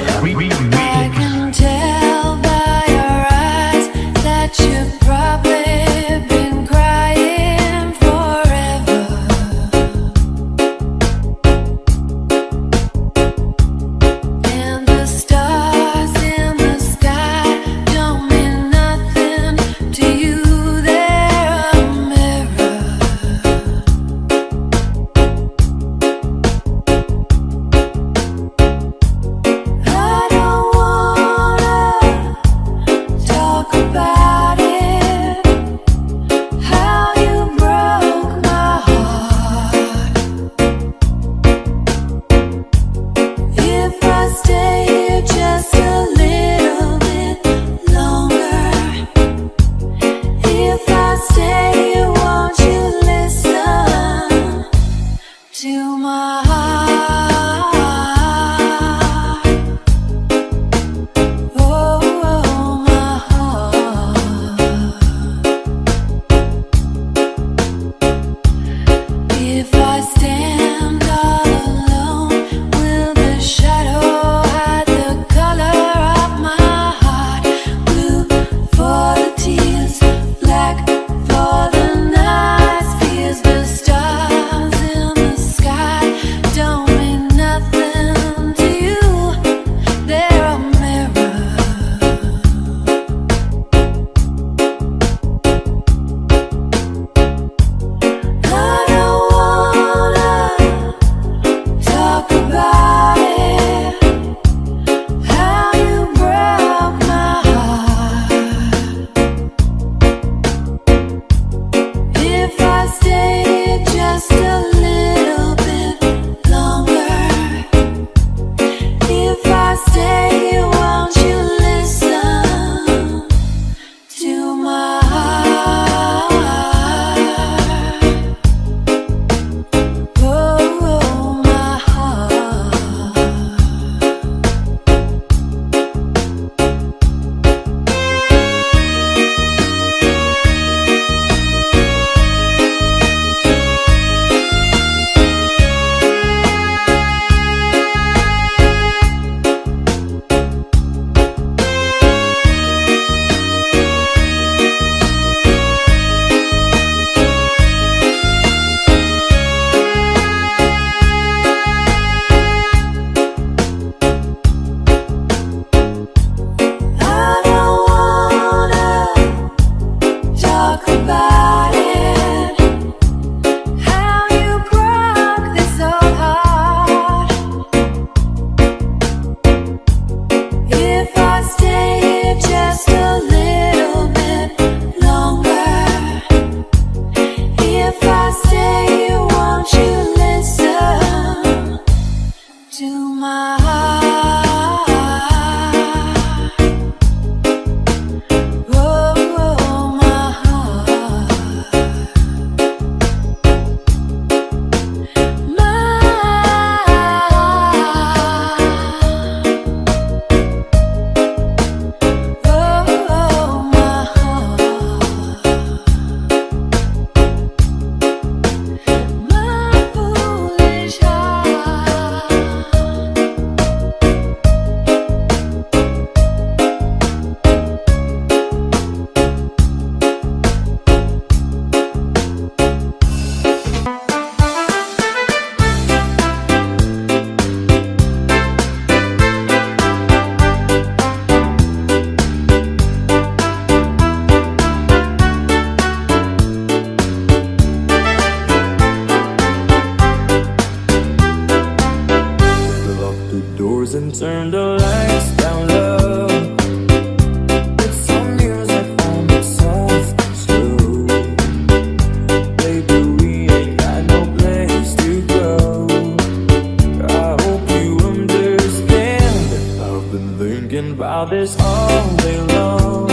I can tell by your eyes that you've probably been crying forever. And the stars in the sky don't mean nothing to you. They're a mirror. I don't wanna talk about it, how you broke my heart. If I stay here just a little bit longer, if I stay here, won't you listen to my heart? Oh, my heart. If I stand all alone, will the shadow hide the color of my heart? Blue for the tears, black for the night's fears. The stars in the sky don't mean nothing to you. They're a mirror. I don't wanna talk about it, how you broke my heart. If I stay here just a little bit longer, if I stay here, won't you listen to my heart? Oh, my heart. I don't wanna talk about it, how you broke this old heart. If I stay here just a little bit longer, if I stay here, won't you listen to my heart? Oh, my heart. My oh, my heart. My foolish heart. Lock the doors and turn the lights down low. Put some music on the soft and slow. Baby, we ain't got no place to go. I hope you understand. I've been thinking about this all day long.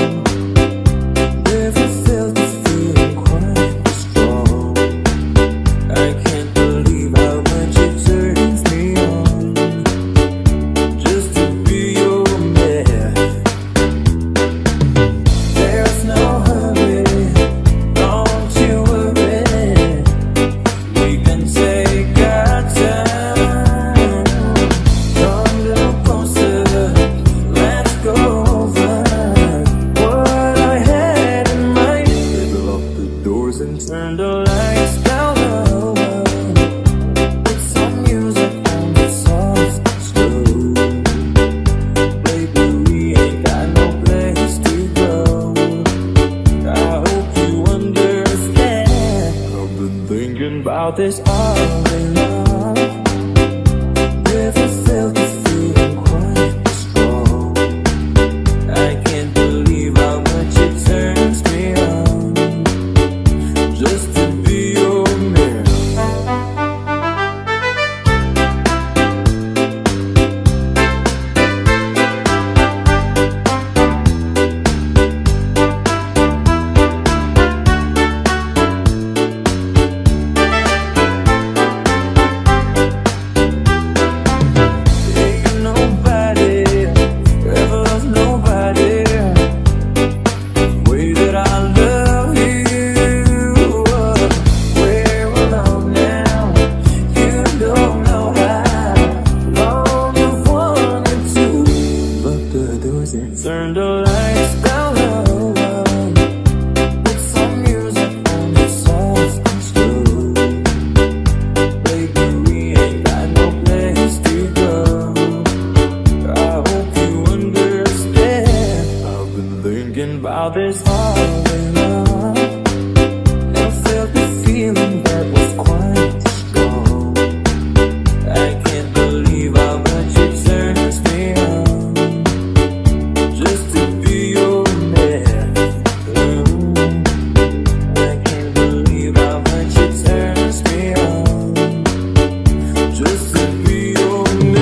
Never felt the feeling quite this strong. I can't believe how much it turns me on just to be your man. There's no hurry, don't you worry. We can take our time. Come a little closer. about this all day long. Never felt the feeling quite strong. I can't believe how much it turns me on just to be your man. Ain't nobody ever loves nobody the way that I love you. We're alone now. You don't know how long you've wanted to. Lock the doors and turn the lights down low. Put some music on the soft and slow. Baby, we ain't got no place to go. I hope you understand. I've been thinking about this all day long. I felt the feeling that was quite strong. I can't believe how much it turns me on just to be your man. I can't believe how much it turns me on just to be your man.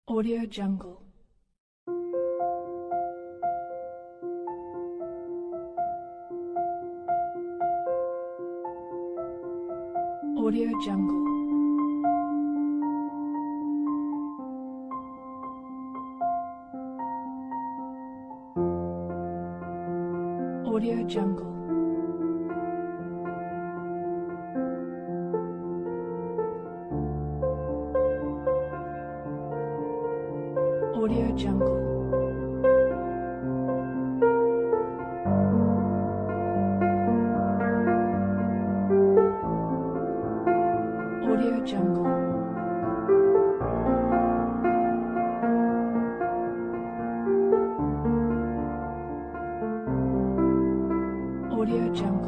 Audio Jungle. Audio Jungle. Audio Jungle. Audio Jungle. Audio Jungle. Audio Jungle.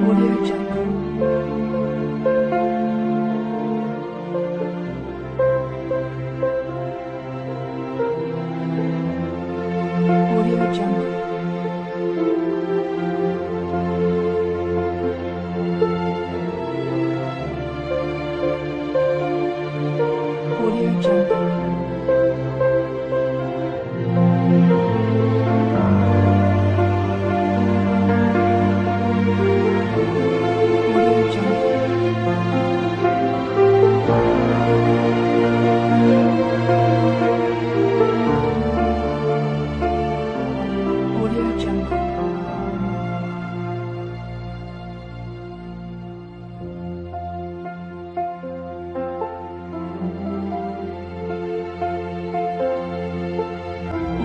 Audio Jungle. Audio Jungle. Audio Jungle. Audio Jungle.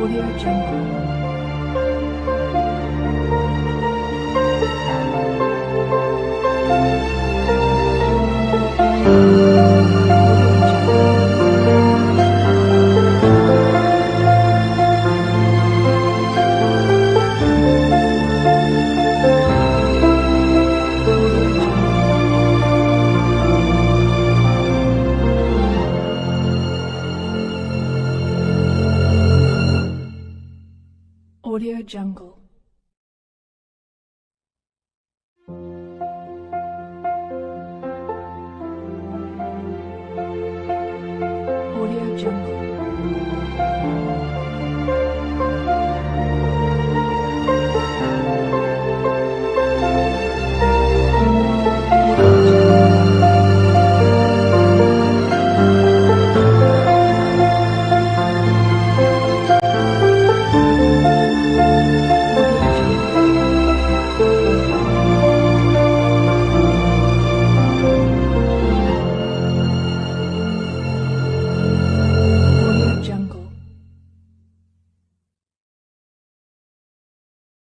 Audio Jungle. Audio Jungle. Audio Jungle. Audio Jungle.